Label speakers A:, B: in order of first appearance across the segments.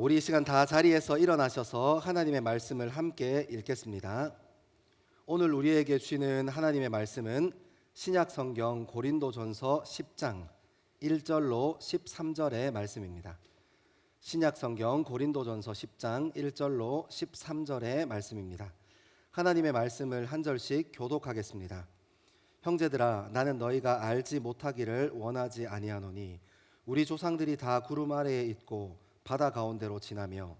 A: 우리 이 시간 다 자리에서 일어나셔서 하나님의 말씀을 함께 읽겠습니다. 오늘 우리에게 주시는 하나님의 말씀은 신약 성경 고린도전서 10장 1절로 13절의 말씀입니다. 신약 성경 고린도전서 10장 1절로 13절의 말씀입니다. 하나님의 말씀을 한 절씩 교독하겠습니다. 형제들아, 나는 너희가 알지 못하기를 원하지 아니하노니 우리 조상들이 다 구름 아래에 있고 바다 가운데로 지나며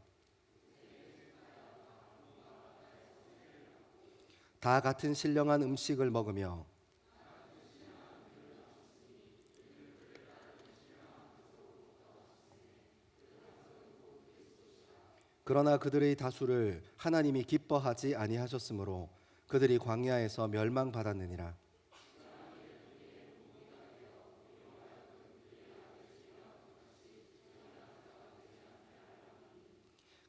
A: 다 같은 신령한 음식을 먹으며 그러나 그들의 다수를 하나님이 기뻐하지 아니하셨으므로 그들이 광야에서 멸망받았느니라.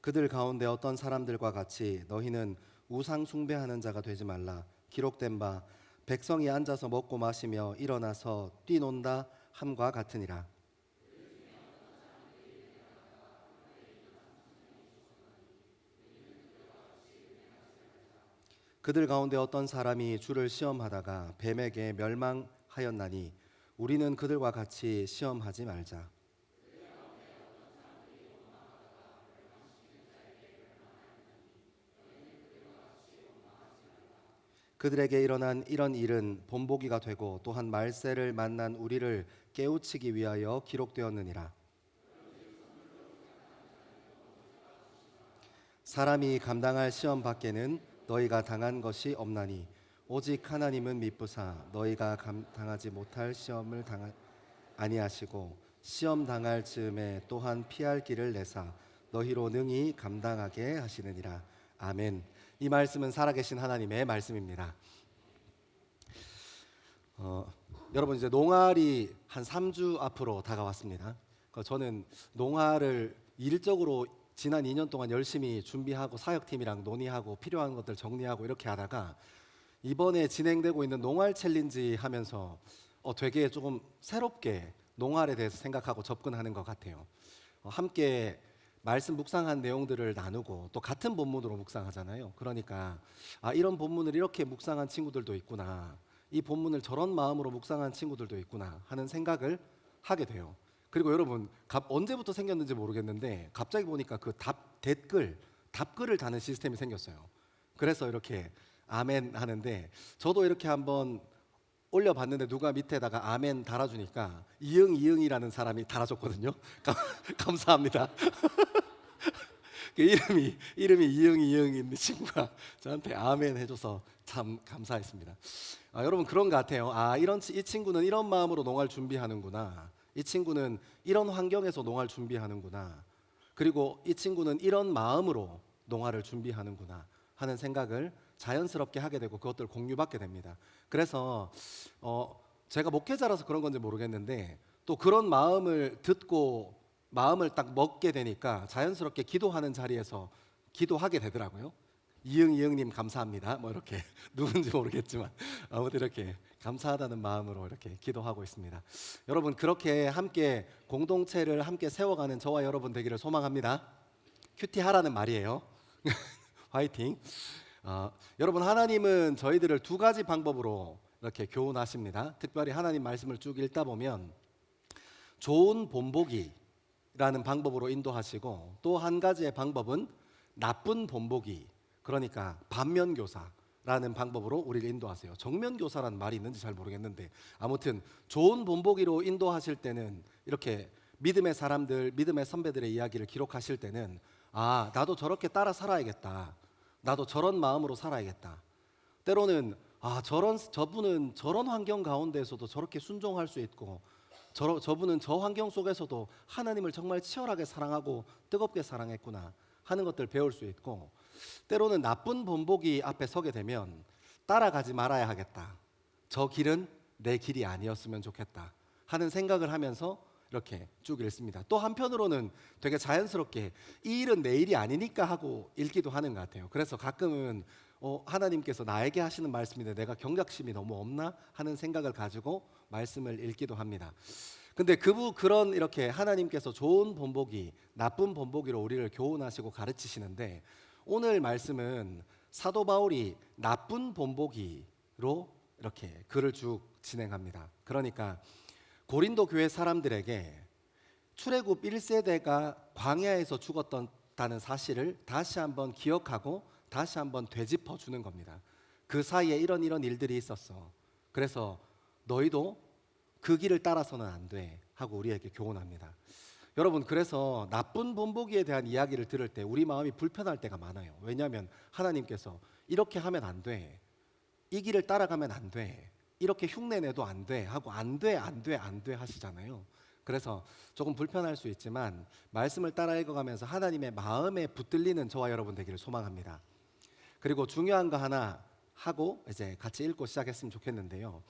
A: 그들 가운데 어떤 사람들과 같이 너희는 우상 숭배하는 자가 되지 말라. 기록된 바 백성이 앉아서 먹고 마시며 일어나서 뛰논다 함과 같으니라. 그들 가운데 어떤 사람이 주를 시험하다가 뱀에게 멸망하였나니 우리는 그들과 같이 시험하지 말자. 그들에게 일어난 이런 일은 본보기가 되고 또한 말세를 만난 우리를 깨우치기 위하여 기록되었느니라. 사람이 감당할 시험 밖에는 너희가 당한 것이 없나니 오직 하나님은 미쁘사 너희가 당하지 못할 시험을 아니하시고 시험 당할 즈음에 또한 피할 길을 내사 너희로 능히 감당하게 하시느니라. 아멘. 이 말씀은 살아계신 하나님의 말씀입니다. 여러분, 이제 농활이 한 3주 앞으로 다가왔습니다. 저는 농활을 일적으로 지난 2년 동안 열심히 준비하고 사역팀이랑 논의하고 필요한 것들 정리하고 이렇게 하다가 이번에 진행되고 있는 농활 챌린지 하면서 되게 조금 새롭게 농활에 대해서 생각하고 접근하는 것 같아요. 함께 말씀 묵상한 내용들을 나누고 또 같은 본문으로 묵상하잖아요. 그러니까 이런 본문을 이렇게 묵상한 친구들도 있구나, 이 본문을 저런 마음으로 묵상한 친구들도 있구나 하는 생각을 하게 돼요. 그리고 여러분, 언제부터 생겼는지 모르겠는데 갑자기 보니까 그 답글을 다는 시스템이 생겼어요. 그래서 이렇게 아멘 하는데, 저도 이렇게 한번 올려봤는데 누가 밑에다가 아멘 달아주니까 이응이응이라는 사람이 달아줬거든요. 감사합니다. 그 이름이 이응이응인 친구가 저한테 아멘 해줘서 참 감사했습니다. 여러분, 그런 것 같아요. 이 친구는 이런 마음으로 농활 준비하는구나. 이 친구는 이런 환경에서 농활 준비하는구나. 그리고 이 친구는 이런 마음으로 농활을 준비하는구나 하는 생각을 자연스럽게 하게 되고 그것들을 공유받게 됩니다. 그래서 제가 목회자라서 그런 건지 모르겠는데 또 그런 마음을 듣고 마음을 딱 먹게 되니까 자연스럽게 기도하는 자리에서 기도하게 되더라고요. 이응님 감사합니다. 뭐 이렇게 누군지 모르겠지만 아무튼 이렇게 감사하다는 마음으로 이렇게 기도하고 있습니다. 여러분, 그렇게 함께 공동체를 함께 세워가는 저와 여러분 되기를 소망합니다. 큐티하라는 말이에요. 화이팅. 여러분, 하나님은 저희들을 두 가지 방법으로 이렇게 교훈하십니다. 특별히 하나님 말씀을 쭉 읽다 보면 좋은 본보기라는 방법으로 인도하시고 또 한 가지의 방법은 나쁜 본보기, 그러니까 반면교사라는 방법으로 우리를 인도하세요. 정면교사라는 말이 있는지 잘 모르겠는데 아무튼 좋은 본보기로 인도하실 때는 이렇게 믿음의 사람들, 믿음의 선배들의 이야기를 기록하실 때는 나도 저렇게 따라 살아야겠다, 나도 저런 마음으로 살아야겠다. 때로는 저분은 저런 환경 가운데에서도 저렇게 순종할 수 있고 저분은 저 환경 속에서도 하나님을 정말 치열하게 사랑하고 뜨겁게 사랑했구나 하는 것들 배울 수 있고, 때로는 나쁜 본보기 앞에 서게 되면 따라가지 말아야 하겠다, 저 길은 내 길이 아니었으면 좋겠다 하는 생각을 하면서 이렇게 쭉 읽습니다. 또 한편으로는 되게 자연스럽게 이 일은 내 일이 아니니까 하고 읽기도 하는 것 같아요. 그래서 가끔은 하나님께서 나에게 하시는 말씀인데 내가 경각심이 너무 없나 하는 생각을 가지고 말씀을 읽기도 합니다. 근데 그런 이렇게 하나님께서 좋은 본보기, 나쁜 본보기로 우리를 교훈하시고 가르치시는데, 오늘 말씀은 사도 바울이 나쁜 본보기로 이렇게 글을 쭉 진행합니다. 그러니까 고린도 교회 사람들에게 출애굽 1세대가 광야에서 죽었다는 사실을 다시 한번 기억하고 다시 한번 되짚어 주는 겁니다. 그 사이에 이런 일들이 있었어. 그래서 너희도 그 길을 따라서는 안 돼 하고 우리에게 교훈합니다. 여러분, 그래서 나쁜 본보기에 대한 이야기를 들을 때 우리 마음이 불편할 때가 많아요. 왜냐하면 하나님께서 이렇게 하면 안 돼, 이 길을 따라가면 안 돼, 이렇게 흉내내도 안 돼 하고 안 돼 하시잖아요. 그래서 조금 불편할 수 있지만 말씀을 따라 읽어가면서 하나님의 마음에 붙들리는 저와 여러분 되기를 소망합니다. 그리고 중요한 거 하나 하고 이제 같이 읽고 시작했으면 좋겠는데요.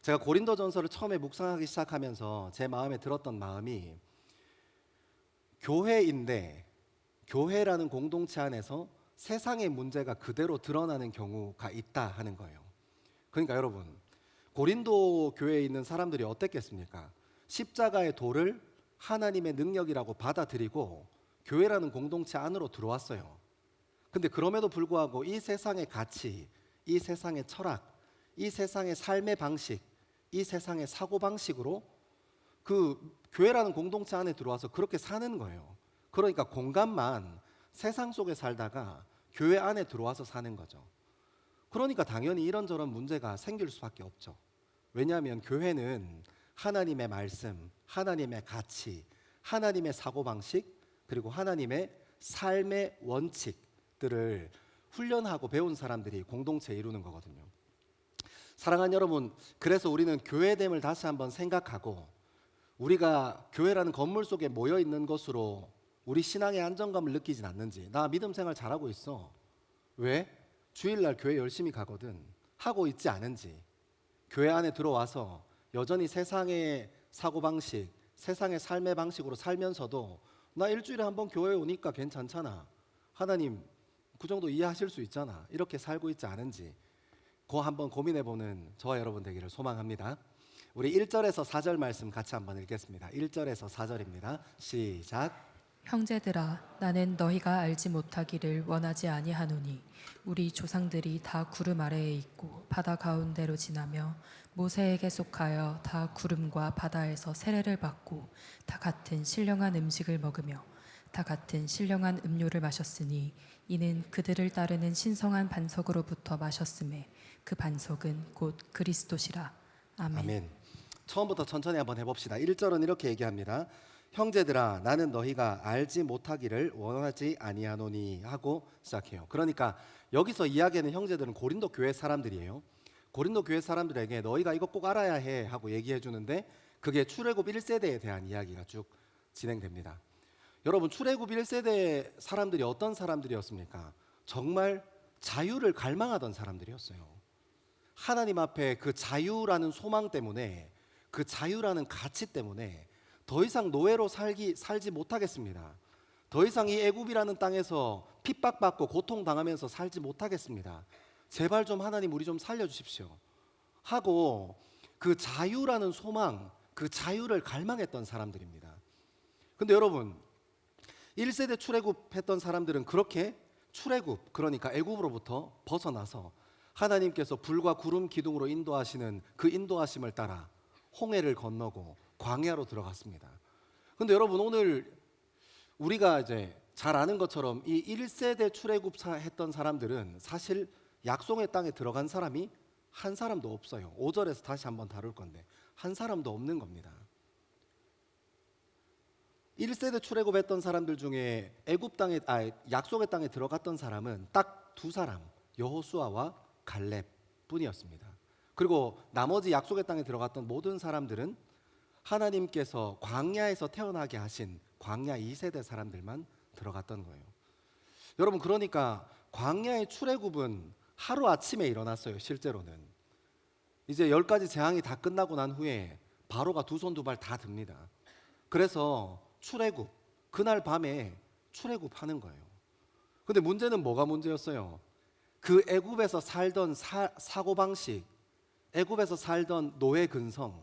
A: 제가 고린도전서를 처음에 묵상하기 시작하면서 제 마음에 들었던 마음이, 교회인데 교회라는 공동체 안에서 세상의 문제가 그대로 드러나는 경우가 있다 하는 거예요. 그러니까 여러분, 고린도 교회에 있는 사람들이 어땠겠습니까? 십자가의 도를 하나님의 능력이라고 받아들이고 교회라는 공동체 안으로 들어왔어요. 근데 그럼에도 불구하고 이 세상의 가치, 이 세상의 철학, 이 세상의 삶의 방식, 이 세상의 사고방식으로 그 교회라는 공동체 안에 들어와서 그렇게 사는 거예요. 그러니까 공간만 세상 속에 살다가 교회 안에 들어와서 사는 거죠. 그러니까 당연히 이런저런 문제가 생길 수밖에 없죠. 왜냐하면 교회는 하나님의 말씀, 하나님의 가치, 하나님의 사고방식, 그리고 하나님의 삶의 원칙들을 훈련하고 배운 사람들이 공동체에 이루는 거거든요. 사랑하는 여러분, 그래서 우리는 교회됨을 다시 한번 생각하고, 우리가 교회라는 건물 속에 모여 있는 것으로 우리 신앙의 안정감을 느끼진 않는지. 나 믿음 생활 잘하고 있어, 왜? 주일날 교회 열심히 가거든 하고 있지 않은지. 교회 안에 들어와서 여전히 세상의 사고방식, 세상의 삶의 방식으로 살면서도 나 일주일에 한 번 교회에 오니까 괜찮잖아, 하나님 그 정도 이해하실 수 있잖아, 이렇게 살고 있지 않은지 그거 한번 고민해보는 저와 여러분 되기를 소망합니다. 우리 1절에서 4절 말씀 같이 한번 읽겠습니다. 1절에서 4절입니다. 시작.
B: 형제들아, 나는 너희가 알지 못하기를 원하지 아니하노니 우리 조상들이 다 구름 아래에 있고 바다 가운데로 지나며 모세에게 속하여 다 구름과 바다에서 세례를 받고 다 같은 신령한 음식을 먹으며 다 같은 신령한 음료를 마셨으니 이는 그들을 따르는 신성한 반석으로부터 마셨음에 그 반석은 곧 그리스도시라. 아멘.
A: 아멘. 처음부터 천천히 한번 해봅시다. 1절은 이렇게 얘기합니다. 형제들아, 나는 너희가 알지 못하기를 원하지 아니하노니 하고 시작해요. 그러니까 여기서 이야기하는 형제들은 고린도 교회 사람들이에요. 고린도 교회 사람들에게 너희가 이거 꼭 알아야 해 하고 얘기해 주는데, 그게 출애굽 1세대에 대한 이야기가 쭉 진행됩니다. 여러분, 출애굽 1세대 사람들이 어떤 사람들이었습니까? 정말 자유를 갈망하던 사람들이었어요. 하나님 앞에 그 자유라는 소망 때문에, 그 자유라는 가치 때문에 더 이상 노예로 살지 못하겠습니다. 더 이상 이 애굽이라는 땅에서 핍박받고 고통당하면서 살지 못하겠습니다. 제발 좀 하나님 우리 좀 살려주십시오 하고 그 자유라는 소망, 그 자유를 갈망했던 사람들입니다. 근데 여러분, 1세대 출애굽했던 사람들은 그렇게 출애굽, 그러니까 애굽으로부터 벗어나서 하나님께서 불과 구름 기둥으로 인도하시는 그 인도하심을 따라 홍해를 건너고 광야로 들어갔습니다. 근데 여러분, 오늘 우리가 이제 잘 아는 것처럼 이 1세대 출애굽했던 사람들은 사실 약속의 땅에 들어간 사람이 한 사람도 없어요. 5절에서 다시 한번 다룰 건데 한 사람도 없는 겁니다. 1세대 출애굽했던 사람들 중에 약속의 땅에 들어갔던 사람은 딱 두 사람, 여호수아와 갈렙 뿐이었습니다. 그리고 나머지 약속의 땅에 들어갔던 모든 사람들은 하나님께서 광야에서 태어나게 하신 광야 2세대 사람들만 들어갔던 거예요. 여러분, 그러니까 광야의 출애굽은 하루아침에 일어났어요. 실제로는 이제 10가지 재앙이 다 끝나고 난 후에 바로가 두 손 두 발 다 듭니다. 그래서 출애굽, 그날 밤에 출애굽하는 거예요. 근데 문제는 뭐가 문제였어요? 그 애굽에서 살던 사고방식, 애굽에서 살던 노예 근성,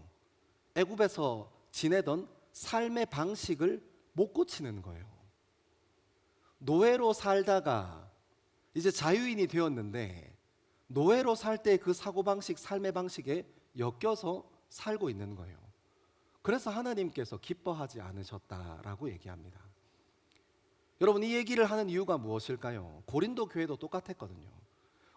A: 애굽에서 지내던 삶의 방식을 못 고치는 거예요. 노예로 살다가 이제 자유인이 되었는데 노예로 살 때 그 사고방식, 삶의 방식에 엮여서 살고 있는 거예요. 그래서 하나님께서 기뻐하지 않으셨다라고 얘기합니다. 여러분, 이 얘기를 하는 이유가 무엇일까요? 고린도 교회도 똑같았거든요.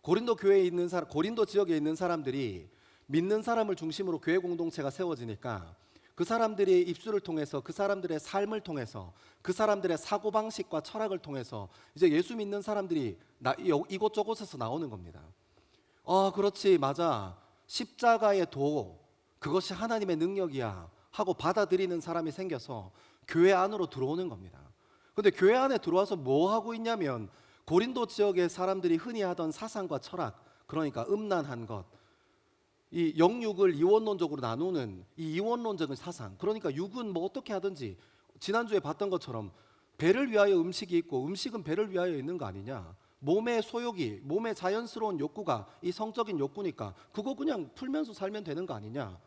A: 고린도 교회에 있는 고린도 지역에 있는 사람들이 믿는 사람을 중심으로 교회 공동체가 세워지니까 그 사람들의 입술을 통해서, 그 사람들의 삶을 통해서, 그 사람들의 사고방식과 철학을 통해서 이제 예수 믿는 사람들이 이곳저곳에서 나오는 겁니다. 그렇지, 맞아, 십자가의 도, 그것이 하나님의 능력이야 하고 받아들이는 사람이 생겨서 교회 안으로 들어오는 겁니다. 근데 교회 안에 들어와서 뭐 하고 있냐면 고린도 지역의 사람들이 흔히 하던 사상과 철학, 그러니까 음란한 것, 이 영육을 이원론적으로 나누는 이 이원론적인 사상, 그러니까 육은 뭐 어떻게 하든지, 지난주에 봤던 것처럼 배를 위하여 음식이 있고 음식은 배를 위하여 있는 거 아니냐, 몸의 소욕이, 몸의 자연스러운 욕구가 이 성적인 욕구니까 그거 그냥 풀면서 살면 되는 거 아니냐,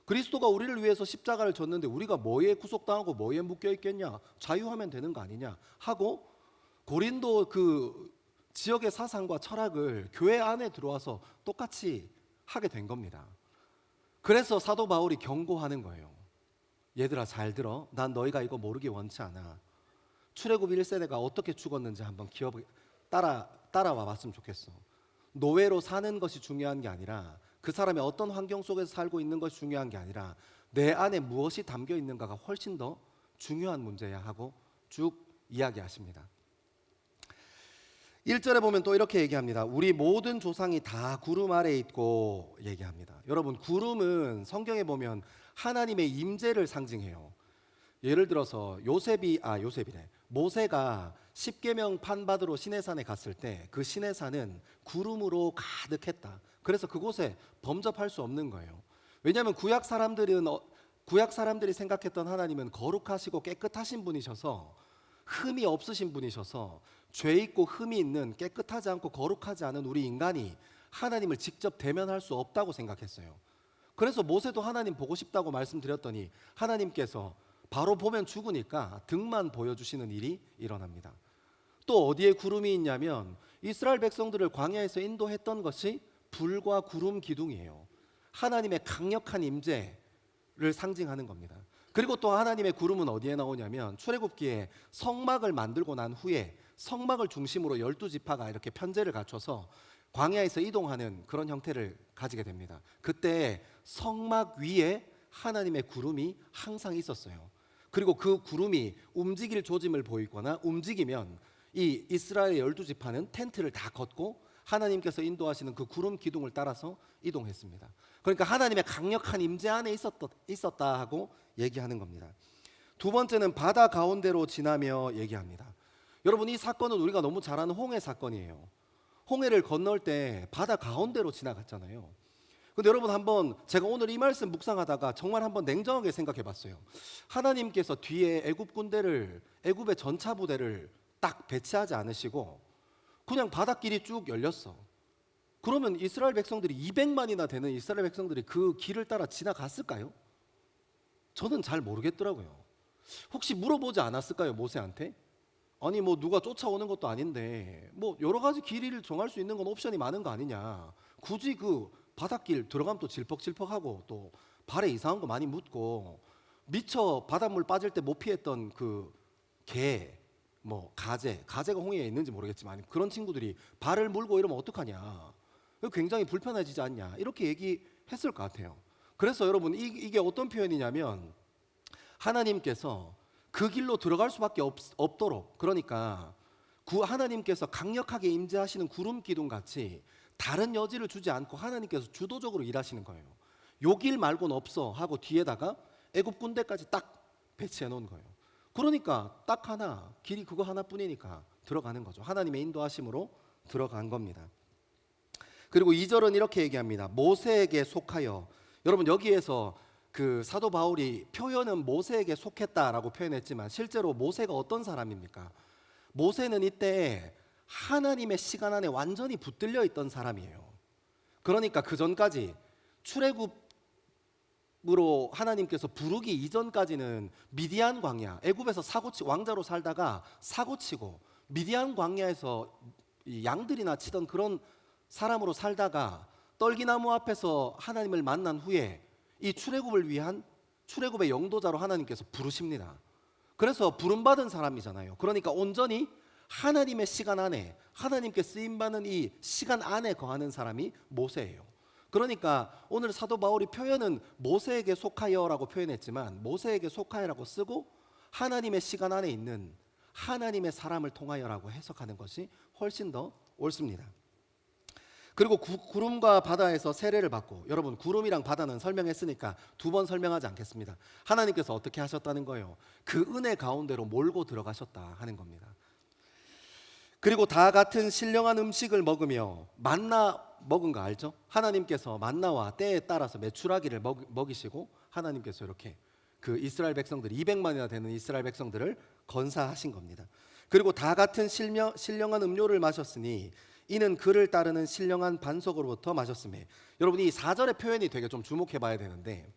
A: 그리스도가 우리를 위해서 십자가를 졌는데 우리가 뭐에 구속당하고 뭐에 묶여 있겠냐, 자유하면 되는 거 아니냐 하고 고린도 그 지역의 사상과 철학을 교회 안에 들어와서 똑같이 하게 된 겁니다. 그래서 사도 바울이 경고하는 거예요. 얘들아, 잘 들어. 난 너희가 이거 모르기 원치 않아. 출애굽 1세대가 어떻게 죽었는지 한번 따라와 봤으면 좋겠어. 노예로 사는 것이 중요한 게 아니라, 그 사람이 어떤 환경 속에서 살고 있는 것이 중요한 게 아니라 내 안에 무엇이 담겨 있는가가 훨씬 더 중요한 문제야 하고 쭉 이야기하십니다. 1절에 보면 또 이렇게 얘기합니다. 우리 모든 조상이 다 구름 아래에 있고 얘기합니다. 여러분, 구름은 성경에 보면 하나님의 임재를 상징해요. 예를 들어서 모세가 십계명 판받으러 시내산에 갔을 때 그 시내산은 구름으로 가득했다. 그래서 그곳에 범접할 수 없는 거예요. 왜냐하면 구약 사람들이 생각했던 하나님은 거룩하시고 깨끗하신 분이셔서, 흠이 없으신 분이셔서, 죄 있고 흠이 있는, 깨끗하지 않고 거룩하지 않은 우리 인간이 하나님을 직접 대면할 수 없다고 생각했어요. 그래서 모세도 하나님 보고 싶다고 말씀드렸더니 하나님께서 바로 보면 죽으니까 등만 보여주시는 일이 일어납니다. 또 어디에 구름이 있냐면 이스라엘 백성들을 광야에서 인도했던 것이 불과 구름 기둥이에요. 하나님의 강력한 임재를 상징하는 겁니다. 그리고 또 하나님의 구름은 어디에 나오냐면 출애굽기에 성막을 만들고 난 후에 성막을 중심으로 12지파가 이렇게 편제를 갖춰서 광야에서 이동하는 그런 형태를 가지게 됩니다. 그때 성막 위에 하나님의 구름이 항상 있었어요. 그리고 그 구름이 움직일 조짐을 보이거나 움직이면 이 이스라엘 12지파는 텐트를 다 걷고 하나님께서 인도하시는 그 구름 기둥을 따라서 이동했습니다. 그러니까 하나님의 강력한 임재 안에 있었다 하고 얘기하는 겁니다. 두 번째는 바다 가운데로 지나며 얘기합니다. 여러분, 이 사건은 우리가 너무 잘 아는 홍해 사건이에요. 홍해를 건널 때 바다 가운데로 지나갔잖아요. 근데 여러분, 한번 제가 오늘 이 말씀 묵상하다가 정말 한번 냉정하게 생각해 봤어요. 하나님께서 뒤에 애굽의 전차 부대를 딱 배치하지 않으시고 그냥 바닷길이 쭉 열렸어. 그러면 이스라엘 백성들이 200만이나 되는 이스라엘 백성들이 그 길을 따라 지나갔을까요? 저는 잘 모르겠더라고요. 혹시 물어보지 않았을까요, 모세한테? 아니 뭐 누가 쫓아오는 것도 아닌데 뭐 여러 가지 길이를 정할 수 있는 건 옵션이 많은 거 아니냐, 굳이 그 바닷길 들어가면 또 질퍽질퍽하고 또 발에 이상한 거 많이 묻고 미처 바닷물 빠질 때 못 피했던 그 개, 뭐 가재가 홍해에 있는지 모르겠지만 그런 친구들이 발을 물고 이러면 어떡하냐, 굉장히 불편해지지 않냐, 이렇게 얘기했을 것 같아요. 그래서 여러분, 이게 어떤 표현이냐면 하나님께서 그 길로 들어갈 수밖에 없도록, 그러니까 하나님께서 강력하게 임재하시는 구름 기둥 같이 다른 여지를 주지 않고 하나님께서 주도적으로 일하시는 거예요. 요 길 말고는 없어 하고 뒤에다가 애굽 군대까지 딱 배치해 놓은 거예요. 그러니까 딱 하나, 길이 그거 하나뿐이니까 들어가는 거죠. 하나님의 인도하심으로 들어간 겁니다. 그리고 2절은 이렇게 얘기합니다. 모세에게 속하여. 여러분, 여기에서 그 사도 바울이 표현은 모세에게 속했다라고 표현했지만 실제로 모세가 어떤 사람입니까? 모세는 이때 하나님의 시간 안에 완전히 붙들려 있던 사람이에요. 그러니까 그 전까지 출애굽 출애굽으로 하나님께서 부르기 이전까지는 미디안 광야, 애굽에서 왕자로 살다가 사고치고 미디안 광야에서 이 양들이나 치던 그런 사람으로 살다가 떨기나무 앞에서 하나님을 만난 후에 이 출애굽을 위한 출애굽의 영도자로 하나님께서 부르십니다. 그래서 부름받은 사람이잖아요. 그러니까 온전히 하나님의 시간 안에, 하나님께 쓰임받는 이 시간 안에 거하는 사람이 모세예요. 그러니까 오늘 사도 바울이 표현은 모세에게 속하여라고 표현했지만 모세에게 속하여라고 쓰고 하나님의 시간 안에 있는 하나님의 사람을 통하여라고 해석하는 것이 훨씬 더 옳습니다. 그리고 구름과 바다에서 세례를 받고, 여러분 구름이랑 바다는 설명했으니까 두 번 설명하지 않겠습니다. 하나님께서 어떻게 하셨다는 거예요? 그 은혜 가운데로 몰고 들어가셨다 하는 겁니다. 그리고 다 같은 신령한 음식을 먹으며, 만나 먹은 거 알죠? 하나님께서 만나와 때에 따라서 메추라기를 먹이시고 하나님께서 이렇게 그 이스라엘 백성들 200만이나 되는 이스라엘 백성들을 건사하신 겁니다. 그리고 다 같은 신령한 음료를 마셨으니 이는 그를 따르는 신령한 반석으로부터 마셨음에. 여러분 이 4절의 표현이 되게 좀 주목해 봐야 되는데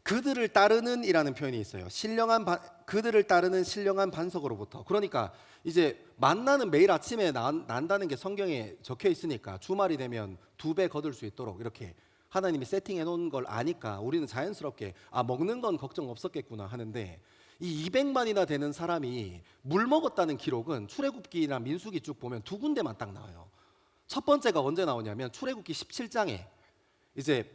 A: 그들을 따르는 이라는 표현이 있어요. 그들을 따르는 신령한 반석으로부터. 그러니까 이제 만나는 매일 아침에 난다는 게 성경에 적혀 있으니까 주말이 되면 2배 거둘 수 있도록 이렇게 하나님이 세팅해 놓은 걸 아니까 우리는 자연스럽게 먹는 건 걱정 없었겠구나 하는데, 이 200만이나 되는 사람이 물 먹었다는 기록은 출애굽기나 민수기 쭉 보면 두 군데만 딱 나와요. 첫 번째가 언제 나오냐면 출애굽기 17장에 이제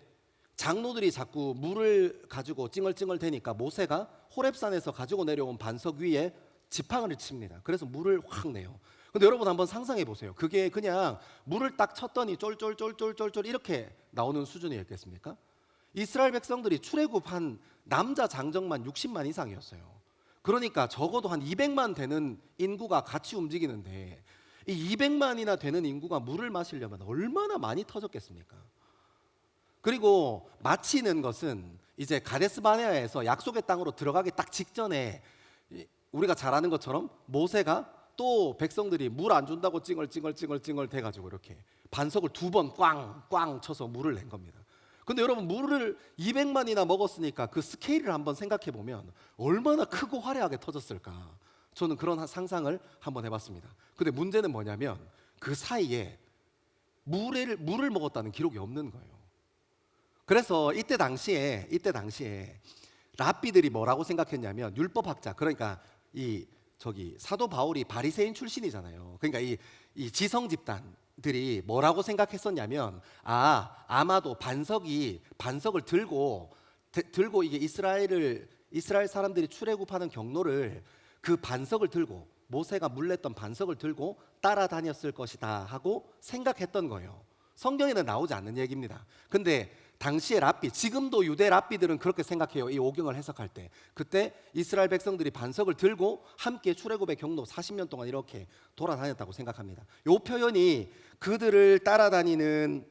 A: 장로들이 자꾸 물을 가지고 찡얼찡얼 대니까 모세가 호렙산에서 가지고 내려온 반석 위에 지팡이를 칩니다. 그래서 물을 확 내요. 근데 여러분 한번 상상해 보세요. 그게 그냥 물을 딱 쳤더니 쫄쫄쫄쫄쫄쫄 이렇게 나오는 수준이었겠습니까? 이스라엘 백성들이 출애굽한 남자 장정만 60만 이상이었어요. 그러니까 적어도 한 200만 되는 인구가 같이 움직이는데 이 200만이나 되는 인구가 물을 마시려면 얼마나 많이 터졌겠습니까? 그리고 마치는 것은 이제 가데스 바네아에서 약속의 땅으로 들어가기 딱 직전에 우리가 잘 아는 것처럼 모세가 또 백성들이 물 안 준다고 찡얼찡얼 대가지고 이렇게 반석을 2번 꽝꽝 쳐서 물을 낸 겁니다. 근데 여러분 물을 200만이나 먹었으니까 그 스케일을 한번 생각해 보면 얼마나 크고 화려하게 터졌을까. 저는 그런 상상을 한번 해봤습니다. 근데 문제는 뭐냐면 그 사이에 물을 먹었다는 기록이 없는 거예요. 그래서 이때 당시에 랍비들이 뭐라고 생각했냐면, 율법학자, 그러니까 사도 바울이 바리새인 출신이잖아요. 그러니까 이 지성 집단들이 뭐라고 생각했었냐면, 아마도 반석을 들고 이게 이스라엘 사람들이 출애굽하는 경로를 그 반석을 들고 모세가 물냈던 반석을 들고 따라다녔을 것이다 하고 생각했던 거예요. 성경에는 나오지 않는 얘기입니다. 근데 당시의 랍비, 지금도 유대 랍비들은 그렇게 생각해요. 이 오경을 해석할 때. 그때 이스라엘 백성들이 반석을 들고 함께 출애굽의 경로 40년 동안 이렇게 돌아다녔다고 생각합니다. 이 표현이 그들을 따르는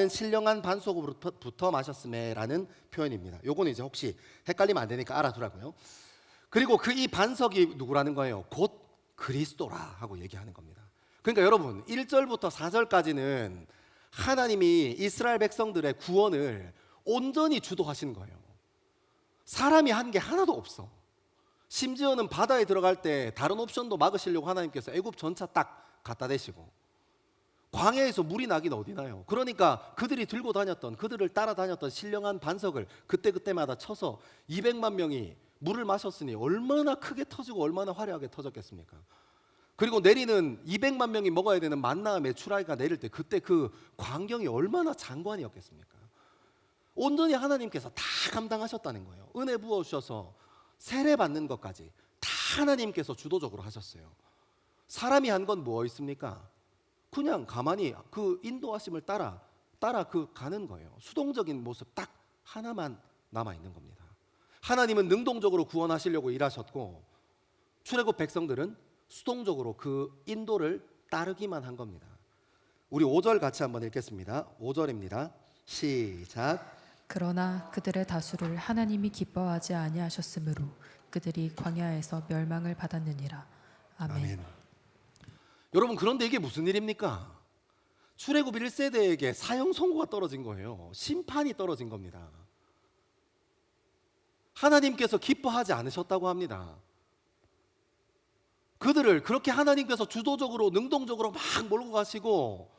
A: 신령한 반석으로부터 마셨음에라는 표현입니다. 요거는 이제 혹시 헷갈리면 안 되니까 알아두라고요. 그리고 이 반석이 누구라는 거예요? 곧 그리스도라 하고 얘기하는 겁니다. 그러니까 여러분 1절부터 4절까지는 하나님이 이스라엘 백성들의 구원을 온전히 주도하시는 거예요. 사람이 한 게 하나도 없어. 심지어는 바다에 들어갈 때 다른 옵션도 막으시려고 하나님께서 애굽 전차 딱 갖다 대시고, 광야에서 물이 나긴 어디 나요. 그러니까 그들이 들고 다녔던, 그들을 따라다녔던 신령한 반석을 그때마다 쳐서 200만 명이 물을 마셨으니 얼마나 크게 터지고 얼마나 화려하게 터졌겠습니까? 그리고 내리는 200만 명이 먹어야 되는 만나와 메추라기가 내릴 때 그때 그 광경이 얼마나 장관이었겠습니까? 온전히 하나님께서 다 감당하셨다는 거예요. 은혜 부어주셔서 세례 받는 것까지 다 하나님께서 주도적으로 하셨어요. 사람이 한 건 뭐 있습니까? 그냥 가만히 그 인도하심을 따라 가는 거예요. 수동적인 모습 딱 하나만 남아 있는 겁니다. 하나님은 능동적으로 구원하시려고 일하셨고, 출애굽 백성들은 수동적으로 그 인도를 따르기만 한 겁니다. 우리 5절 같이 한번 읽겠습니다. 5절입니다. 시작.
B: 그러나 그들의 다수를 하나님이 기뻐하지 아니하셨으므로 그들이 광야에서 멸망을 받았느니라. 아멘.
A: 여러분 그런데 이게 무슨 일입니까? 출애굽 1세대에게 사형 선고가 떨어진 거예요. 심판이 떨어진 겁니다. 하나님께서 기뻐하지 않으셨다고 합니다. 그들을 그렇게 하나님께서 주도적으로 능동적으로 막 몰고 가시고,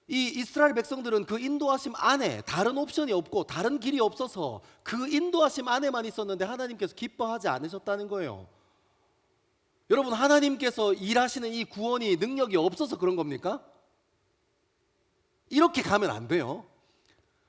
A: 이 이스라엘 백성들은 그 인도하심 안에 다른 옵션이 없고 다른 길이 없어서 그 인도하심 안에만 있었는데 하나님께서 기뻐하지 않으셨다는 거예요. 여러분, 하나님께서 일하시는 이 구원이 능력이 없어서 그런 겁니까? 이렇게 가면 안 돼요.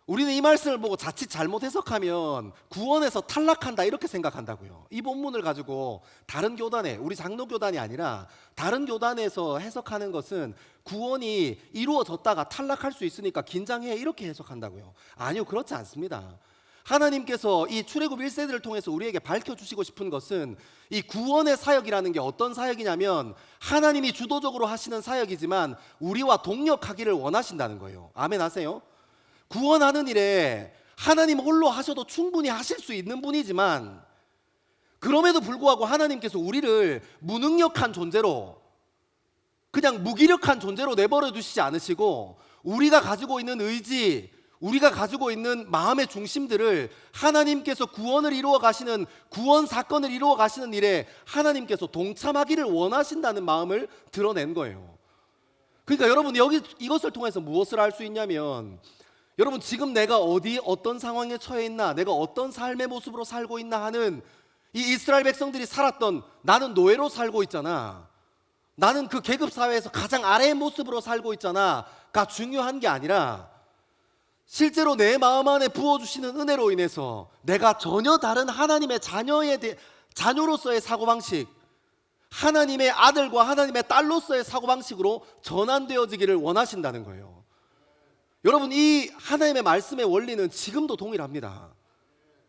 A: 우리는 이 말씀을 보고 자칫 잘못 해석하면 구원에서 탈락한다 이렇게 생각한다고요. 이 본문을 가지고 다른 교단에, 우리 장로교단이 아니라 다른 교단에서 해석하는 것은 구원이 이루어졌다가 탈락할 수 있으니까 긴장해 이렇게 해석한다고요. 아니요, 그렇지 않습니다. 하나님께서 이 출애굽 1세대를 통해서 우리에게 밝혀주시고 싶은 것은 이 구원의 사역이라는 게 어떤 사역이냐면 하나님이 주도적으로 하시는 사역이지만 우리와 동역하기를 원하신다는 거예요. 아멘 하세요? 구원하는 일에 하나님 홀로 하셔도 충분히 하실 수 있는 분이지만 그럼에도 불구하고 하나님께서 우리를 무능력한 존재로, 그냥 무기력한 존재로 내버려 두시지 않으시고 우리가 가지고 있는 의지, 우리가 가지고 있는 마음의 중심들을 하나님께서 구원을 이루어 가시는, 구원 사건을 이루어 가시는 일에 하나님께서 동참하기를 원하신다는 마음을 드러낸 거예요. 그러니까 여러분, 여기 이것을 통해서 무엇을 알 수 있냐면, 여러분, 지금 내가 어떤 상황에 처해 있나, 내가 어떤 삶의 모습으로 살고 있나 하는, 이 이스라엘 백성들이 살았던 나는 노예로 살고 있잖아, 나는 그 계급 사회에서 가장 아래의 모습으로 살고 있잖아가 중요한 게 아니라 실제로 내 마음 안에 부어주시는 은혜로 인해서 내가 전혀 다른 하나님의 자녀로서의 사고방식, 하나님의 아들과 하나님의 딸로서의 사고방식으로 전환되어지기를 원하신다는 거예요. 여러분, 이 하나님의 말씀의 원리는 지금도 동일합니다.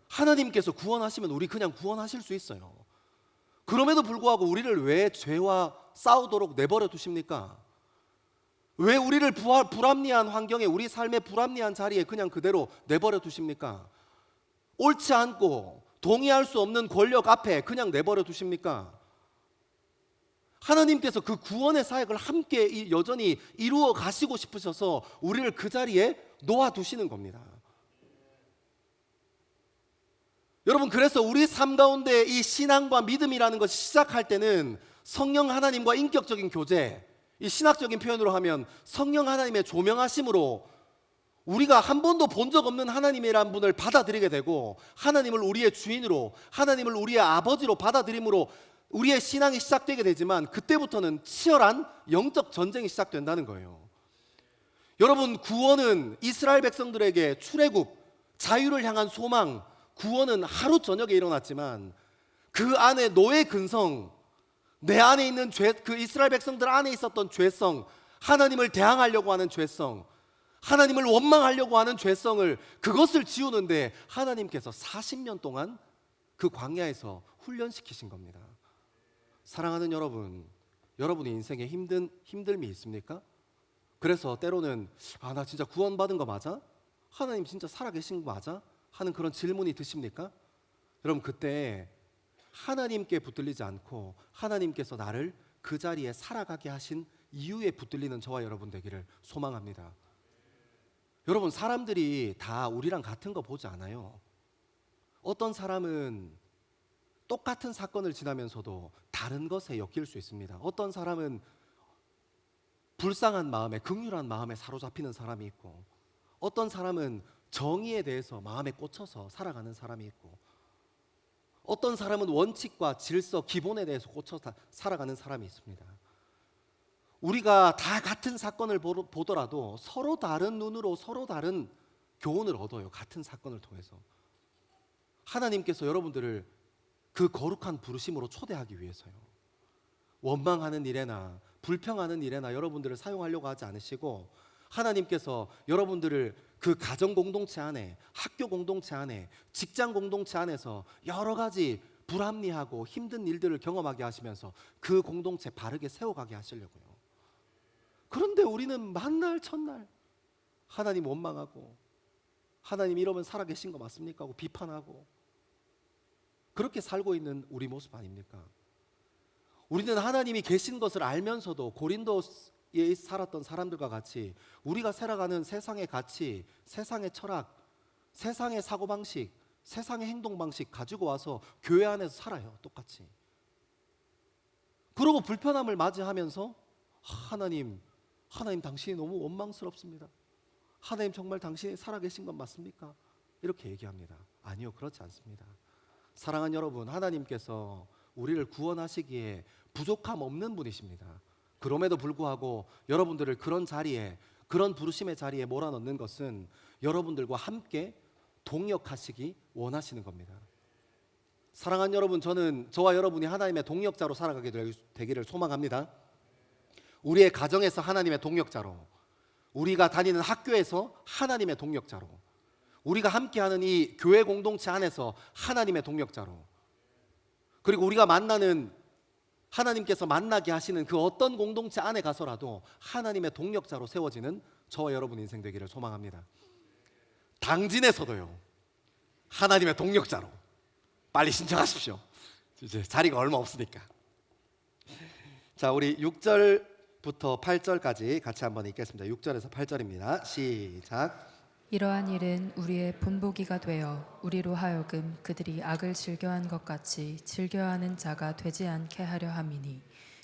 A: 하나님께서 구원하시면 우리 그냥 구원하실 수 있어요. 그럼에도 불구하고 우리를 왜 죄와 싸우도록 내버려 두십니까? 왜 우리를 불합리한 환경에, 우리 삶의 불합리한 자리에 그냥 그대로 내버려 두십니까? 옳지 않고 동의할 수 없는 권력 앞에 그냥 내버려 두십니까? 하나님께서 그 구원의 사역을 함께 여전히 이루어 가시고 싶으셔서 우리를 그 자리에 놓아두시는 겁니다. 여러분, 그래서 우리 삶 가운데 이 신앙과 믿음이라는 것이 시작할 때는 성령 하나님과 인격적인 교제, 이 신학적인 표현으로 하면 성령 하나님의 조명하심으로 우리가 한 번도 본 적 없는 하나님이란 분을 받아들이게 되고, 하나님을 우리의 주인으로, 하나님을 우리의 아버지로 받아들임으로 우리의 신앙이 시작되게 되지만, 그때부터는 치열한 영적 전쟁이 시작된다는 거예요. 여러분, 구원은 이스라엘 백성들에게 출애굽, 자유를 향한 소망, 구원은 하루 저녁에 일어났지만 그 안에 노예 근성, 내 안에 있는 죄, 그 이스라엘 백성들 안에 있었던 죄성, 하나님을 대항하려고 하는 죄성, 하나님을 원망하려고 하는 죄성을, 그것을 지우는데 하나님께서 40년 동안 그 광야에서 훈련시키신 겁니다. 사랑하는 여러분, 여러분의 인생에 힘듦이 있습니까? 그래서 때로는 나 진짜 구원받은 거 맞아? 하나님 진짜 살아계신 거 맞아? 하는 그런 질문이 드십니까? 여러분, 그때 하나님께 붙들리지 않고 하나님께서 나를 그 자리에 살아가게 하신 이유에 붙들리는 저와 여러분 되기를 소망합니다. 여러분, 사람들이 다 우리랑 같은 거 보지 않아요. 어떤 사람은 똑같은 사건을 지나면서도 다른 것에 엮일 수 있습니다. 어떤 사람은 불쌍한 마음에, 긍휼한 마음에 사로잡히는 사람이 있고, 어떤 사람은 정의에 대해서 마음에 꽂혀서 살아가는 사람이 있고, 어떤 사람은 원칙과 질서, 기본에 대해서 꽂혀서 살아가는 사람이 있습니다. 우리가 다 같은 사건을 보더라도 서로 다른 눈으로 서로 다른 교훈을 얻어요. 같은 사건을 통해서. 하나님께서 여러분들을 그 거룩한 부르심으로 초대하기 위해서요. 원망하는 일에나 불평하는 일에나 여러분들을 사용하려고 하지 않으시고, 하나님께서 여러분들을 그 가정 공동체 안에, 학교 공동체 안에, 직장 공동체 안에서 여러 가지 불합리하고 힘든 일들을 경험하게 하시면서 그 공동체 바르게 세워가게 하시려고요. 그런데 우리는 만날 첫날 하나님 원망하고, 하나님 이러면 살아계신 거 맞습니까? 하고 비판하고, 그렇게 살고 있는 우리 모습 아닙니까? 우리는 하나님이 계신 것을 알면서도 고린도 살았던 사람들과 같이 우리가 살아가는 세상의 가치, 세상의 철학, 세상의 사고방식, 세상의 행동방식 가지고 와서 교회 안에서 살아요. 똑같이. 그러고 불편함을 맞이하면서 하나님 당신이 너무 원망스럽습니다. 하나님 정말 당신이 살아계신 건 맞습니까? 이렇게 얘기합니다. 아니요, 그렇지 않습니다. 사랑하는 여러분, 하나님께서 우리를 구원하시기에 부족함 없는 분이십니다. 그럼에도 불구하고 여러분들을 그런 자리에, 그런 부르심의 자리에 몰아넣는 것은 여러분들과 함께 동역하시기 원하시는 겁니다. 사랑하는 여러분, 저는 저와 여러분이 하나님의 동역자로 살아가게 되기를 소망합니다. 우리의 가정에서 하나님의 동역자로, 우리가 다니는 학교에서 하나님의 동역자로, 우리가 함께하는 이 교회 공동체 안에서 하나님의 동역자로, 그리고 우리가 만나는 하나님께서 만나게 하시는 그 어떤 공동체 안에 가서라도 하나님의 동역자로 세워지는 저와 여러분 인생 되기를 소망합니다. 당진에서도요, 하나님의 동역자로 빨리 신청하십시오. 이제 자리가 얼마 없으니까. 자, 우리 6절부터 8절까지 같이 한번 읽겠습니다. 6절에서 8절입니다. 시작.
B: 이러한 일은 우리의 본보기가 되어 우리로 하여금 그들이 악을 즐겨한 것 같이 즐겨하는 자가 되지 않게 하려 함이니,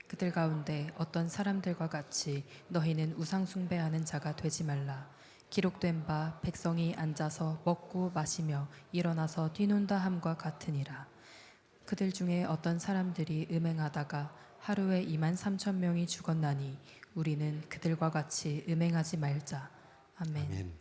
B: 그들 가운데 어떤 사람들과 같이 너희는 우상 숭배하는 자가 되지 말라. 기록된 바 백성이 앉아서 먹고 마시며 일어나서 뛰논다 함과 같으니라. 그들 중에 어떤 사람들이 음행하다가 하루에 23,000명이 죽었나니 우리는 그들과 같이 음행하지 말자. 아멘.
A: 아멘.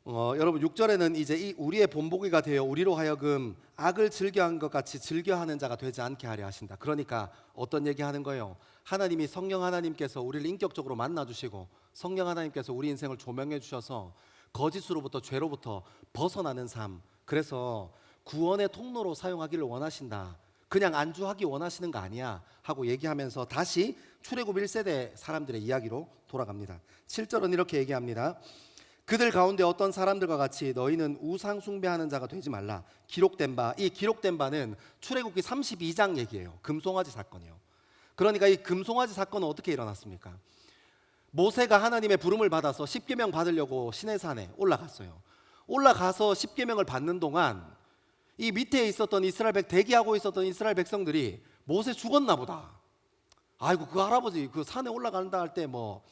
A: 여러분 6절에는 이제 이 우리의 본보기가 되어 우리로 하여금 악을 즐겨한 것 같이 즐겨하는 자가 되지 않게 하려 하신다. 그러니까 어떤 얘기하는 거예요? 하나님이 성령 하나님께서 우리를 인격적으로 만나주시고 성령 하나님께서 우리 인생을 조명해 주셔서 거짓으로부터 죄로부터 벗어나는 삶, 그래서 구원의 통로로 사용하기를 원하신다. 그냥 안주하기 원하시는 거 아니야 하고 얘기하면서 다시 출애굽 1세대 사람들의 이야기로 돌아갑니다. 7절은 이렇게 얘기합니다. 그들 가운데 어떤 사람들과 같이 너희는 우상 숭배하는 자가 되지 말라. 기록된 바, 이 기록된 바는 출애굽기 32장 얘기예요. 금송아지 사건이요. 그러니까 이 금송아지 사건은 어떻게 일어났습니까? 모세가 하나님의 부름을 받아서 십계명 받으려고 시내산에 올라갔어요. 올라가서 십계명을 받는 동안 이 밑에 있었던 대기하고 있었던 이스라엘 백성들이 모세 죽었나 보다. 아이고 그 할아버지 그 산에 올라간다 할 때 뭐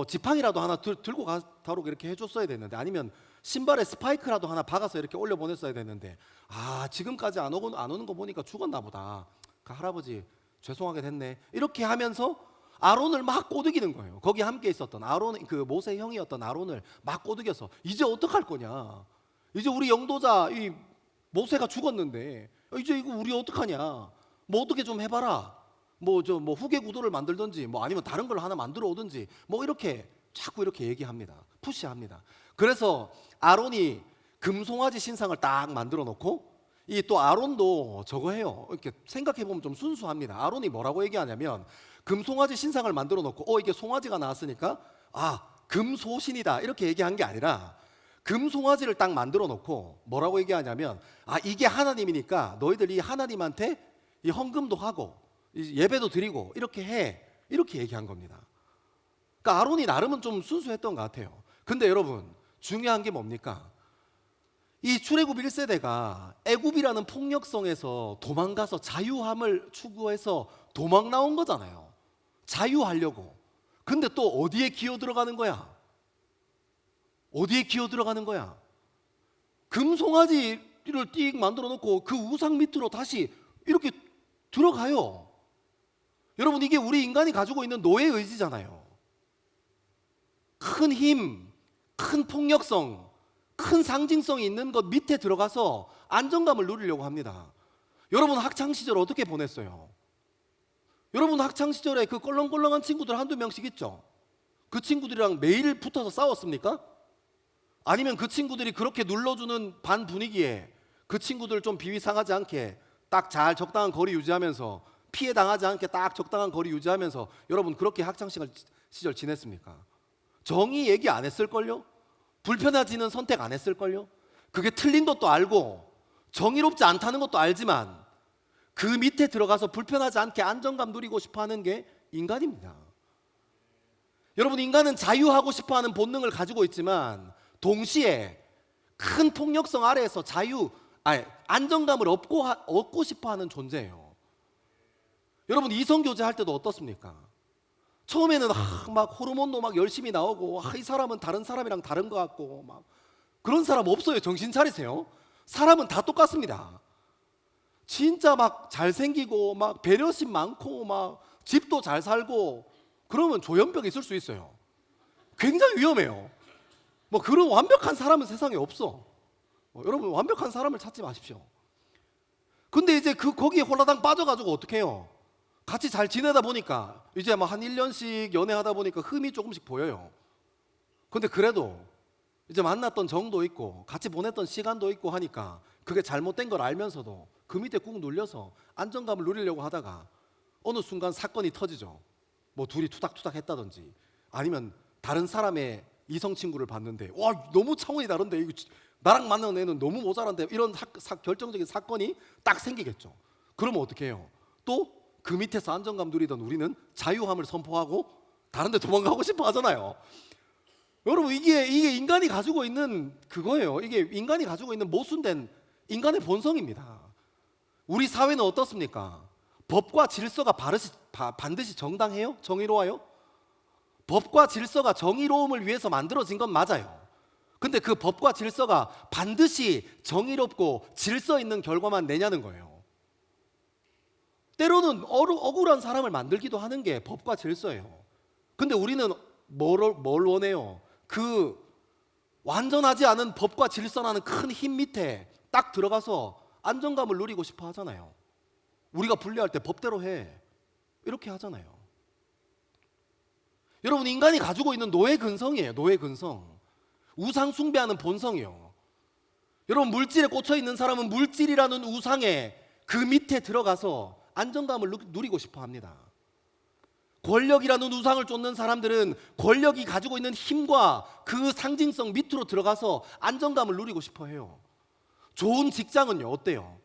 A: 지팡이라도 하나 들고 가도록 이렇게 해줬어야 됐는데, 아니면 신발에 스파이크라도 하나 박아서 이렇게 올려 보냈어야 됐는데, 지금까지 안 오는 거 보니까 죽었나 보다. 그 할아버지 죄송하게 됐네. 이렇게 하면서 아론을 막 꼬드기는 거예요. 거기 함께 있었던 그 모세 형이었던 아론을 막 꼬드겨서 이제 어떡할 거냐? 이제 우리 영도자 이 모세가 죽었는데 이제 이거 우리 어떡하냐? 뭐 어떻게 좀 해봐라. 뭐 후계 구도를 만들든지 뭐 아니면 다른 걸 하나 만들어 오든지 뭐 이렇게 자꾸 이렇게 얘기합니다. 푸시합니다. 그래서 아론이 금송아지 신상을 딱 만들어 놓고, 이 또 아론도 저거 해요. 이렇게 생각해 보면 좀 순수합니다. 아론이 뭐라고 얘기하냐면 금송아지 신상을 만들어 놓고 이게 송아지가 나왔으니까 금소신이다 이렇게 얘기한 게 아니라 금송아지를 딱 만들어 놓고 뭐라고 얘기하냐면 이게 하나님이니까 너희들 이 하나님한테 이 헌금도 하고 예배도 드리고 이렇게 해, 이렇게 얘기한 겁니다. 그러니까 아론이 나름은 좀 순수했던 것 같아요. 근데 여러분 중요한 게 뭡니까? 이 출애굽 1세대가 애굽이라는 폭력성에서 도망가서 자유함을 추구해서 도망 나온 거잖아요. 자유하려고. 근데 또 어디에 기어 들어가는 거야? 어디에 기어 들어가는 거야? 금송아지를 띡 만들어 놓고 그 우상 밑으로 다시 이렇게 들어가요. 여러분 이게 우리 인간이 가지고 있는 노예 의지잖아요. 큰 힘, 큰 폭력성, 큰 상징성이 있는 것 밑에 들어가서 안정감을 누리려고 합니다. 여러분 학창시절 어떻게 보냈어요? 여러분 학창시절에 그 껄렁껄렁한 친구들 한두 명씩 있죠? 그 친구들이랑 매일 붙어서 싸웠습니까? 아니면 그 친구들이 그렇게 눌러주는 반 분위기에 그 친구들 좀 비위 상하지 않게 딱 잘 적당한 거리 유지하면서, 피해 당하지 않게 딱 적당한 거리 유지하면서 여러분 그렇게 학창시절 지냈습니까? 정의 얘기 안 했을걸요? 불편해지는 선택 안 했을걸요? 그게 틀린 것도 알고 정의롭지 않다는 것도 알지만 그 밑에 들어가서 불편하지 않게 안정감 누리고 싶어 하는 게 인간입니다. 여러분, 인간은 자유하고 싶어하는 본능을 가지고 있지만 동시에 큰 폭력성 아래에서 안정감을 얻고 싶어하는 존재예요. 여러분, 이성교제 할 때도 어떻습니까? 처음에는 막 호르몬도 막 열심히 나오고 이 사람은 다른 사람이랑 다른 것 같고 막 그런 사람 없어요. 정신 차리세요. 사람은 다 똑같습니다. 진짜 막 잘생기고 막 배려심 많고 막 집도 잘 살고 그러면 조현병 있을 수 있어요. 굉장히 위험해요. 뭐 그런 완벽한 사람은 세상에 없어. 여러분, 완벽한 사람을 찾지 마십시오. 근데 이제 거기에 홀라당 빠져가지고 어떻게 해요? 같이 잘 지내다 보니까 이제 뭐 한 1년씩 연애하다 보니까 흠이 조금씩 보여요. 근데 그래도 이제 만났던 정도 있고 같이 보냈던 시간도 있고 하니까 그게 잘못된 걸 알면서도 그 밑에 꾹 눌려서 안정감을 누리려고 하다가 어느 순간 사건이 터지죠. 뭐 둘이 투닥투닥 했다든지 아니면 다른 사람의 이성 친구를 봤는데 와, 너무 차원이 다른데 이거 나랑 만나는 애는 너무 모자란데 이런 결정적인 사건이 딱 생기겠죠. 그러면 어떻게 해요? 또 그 밑에서 안정감 누리던 우리는 자유함을 선포하고 다른 데 도망가고 싶어 하잖아요. 여러분, 이게 인간이 가지고 있는 그거예요. 이게 인간이 가지고 있는 모순된 인간의 본성입니다. 우리 사회는 어떻습니까? 법과 질서가 반드시 정당해요? 정의로워요? 법과 질서가 정의로움을 위해서 만들어진 건 맞아요. 근데 그 법과 질서가 반드시 정의롭고 질서 있는 결과만 내냐는 거예요. 때로는 억울한 사람을 만들기도 하는 게 법과 질서예요. 근데 우리는 뭘 원해요? 그 완전하지 않은 법과 질서라는 큰 힘 밑에 딱 들어가서 안정감을 누리고 싶어 하잖아요. 우리가 분리할 때 법대로 해 이렇게 하잖아요. 여러분, 인간이 가지고 있는 노예 근성이에요. 노예 근성. 우상 숭배하는 본성이요. 여러분, 물질에 꽂혀 있는 사람은 물질이라는 우상에 그 밑에 들어가서 안정감을 누리고 싶어 합니다. 권력이라는 우상을 쫓는 사람들은 권력이 가지고 있는 힘과 그 상징성 밑으로 들어가서 안정감을 누리고 싶어 해요. 좋은 직장은요, 어때요?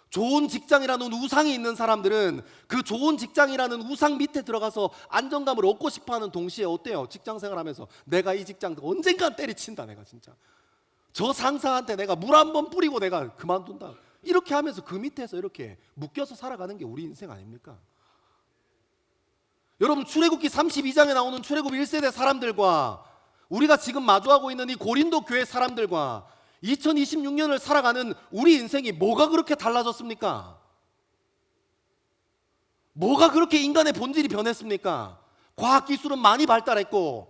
A: 좋은 직장이라는 우상이 있는 사람들은 그 좋은 직장이라는 우상 밑에 들어가서 안정감을 얻고 싶어하는 동시에 어때요? 직장 생활하면서 내가 이 직장 언젠간 때리친다, 내가 진짜 저 상사한테 내가 물 한 번 뿌리고 내가 그만둔다, 이렇게 하면서 그 밑에서 이렇게 묶여서 살아가는 게 우리 인생 아닙니까? 여러분, 출애굽기 32장에 나오는 출애굽 1세대 사람들과 우리가 지금 마주하고 있는 이 고린도 교회 사람들과 2026년을 살아가는 우리 인생이 뭐가 그렇게 달라졌습니까? 뭐가 그렇게 인간의 본질이 변했습니까? 과학기술은 많이 발달했고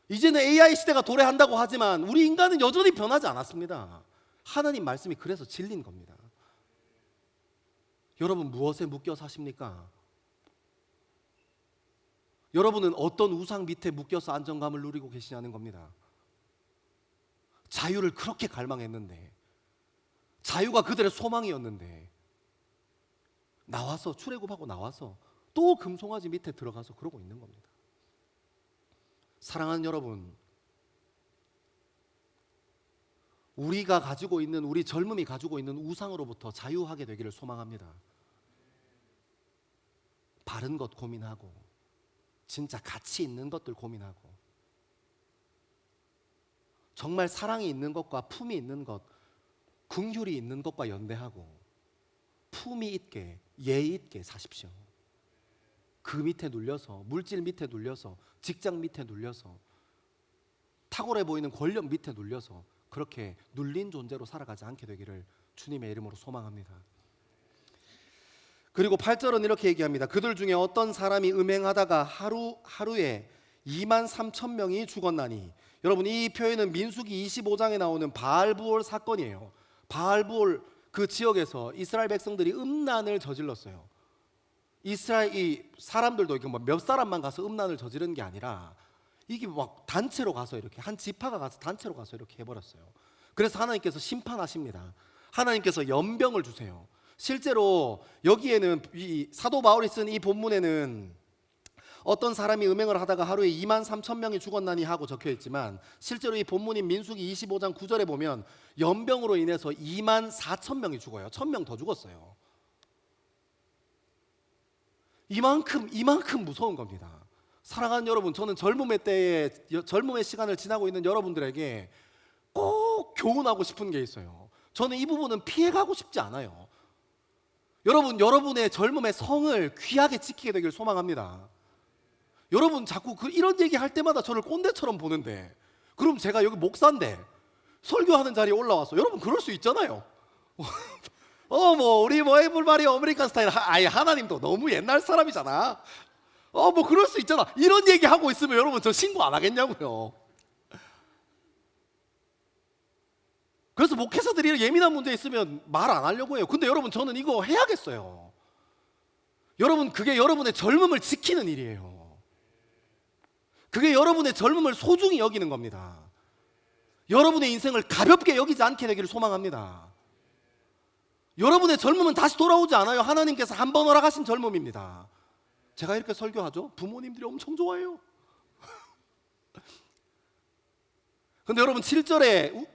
A: 이제는 AI 시대가 도래한다고 하지만 우리 인간은 여전히 변하지 않았습니다. 하나님 말씀이 그래서 진리인 겁니다. 여러분, 무엇에 묶여 사십니까? 여러분은 어떤 우상 밑에 묶여서 안정감을 누리고 계시냐는 겁니다. 자유를 그렇게 갈망했는데, 자유가 그들의 소망이었는데 나와서 출애굽하고 나와서 또 금송아지 밑에 들어가서 그러고 있는 겁니다. 사랑하는 여러분, 우리가 가지고 있는, 우리 젊음이 가지고 있는 우상으로부터 자유하게 되기를 소망합니다. 바른 것 고민하고 진짜 가치 있는 것들 고민하고 정말 사랑이 있는 것과 품이 있는 것, 긍휼이 있는 것과 연대하고 품이 있게, 예의 있게 사십시오. 그 밑에 눌려서, 물질 밑에 눌려서, 직장 밑에 눌려서, 탁월해 보이는 권력 밑에 눌려서 그렇게 눌린 존재로 살아가지 않게 되기를 주님의 이름으로 소망합니다. 그리고 8절은 이렇게 얘기합니다. 그들 중에 어떤 사람이 음행하다가 하루에 23,000명이 죽었나니. 여러분, 이 표현은 민수기 25장에 나오는 바알부올 사건이에요. 바알부올 그 지역에서 이스라엘 백성들이 음란을 저질렀어요. 이스라엘 이 사람들도 이렇게 몇 사람만 가서 음란을 저지른 게 아니라 이게 막 단체로 가서 이렇게 한 지파가 가서 단체로 가서 이렇게 해버렸어요. 그래서 하나님께서 심판하십니다. 하나님께서 연병을 주세요. 실제로 여기에는 이 사도 바울이 쓴 이 본문에는 어떤 사람이 음행을 하다가 하루에 23,000명이 죽었나니 하고 적혀 있지만 실제로 이 본문인 민수기 25장 9절에 보면 연병으로 인해서 24,000명이 죽어요. 1,000명 더 죽었어요. 이만큼 무서운 겁니다. 사랑하는 여러분, 저는 젊음의 시간을 지나고 있는 여러분들에게 꼭 교훈하고 싶은 게 있어요. 저는 이 부분은 피해가고 싶지 않아요. 여러분의 젊음의 성을 귀하게 지키게 되길 소망합니다. 여러분 자꾸 이런 얘기 할 때마다 저를 꼰대처럼 보는데, 그럼 제가 여기 목사인데 설교하는 자리에 올라와서, 여러분 그럴 수 있잖아요. 우리 에블바리 아메리칸 스타일, 아예 하나님도 너무 옛날 사람이잖아. 그럴 수 있잖아. 이런 얘기 하고 있으면 여러분 저 신고 안 하겠냐고요. 그래서 목회자들이 예민한 문제 있으면 말 안 하려고 해요. 근데 여러분 저는 이거 해야겠어요. 여러분 그게 여러분의 젊음을 지키는 일이에요. 그게 여러분의 젊음을 소중히 여기는 겁니다. 여러분의 인생을 가볍게 여기지 않게 되기를 소망합니다. 여러분의 젊음은 다시 돌아오지 않아요. 하나님께서 한 번 허락하신 젊음입니다. 제가 이렇게 설교하죠? 부모님들이 엄청 좋아해요. 근데 여러분 7절에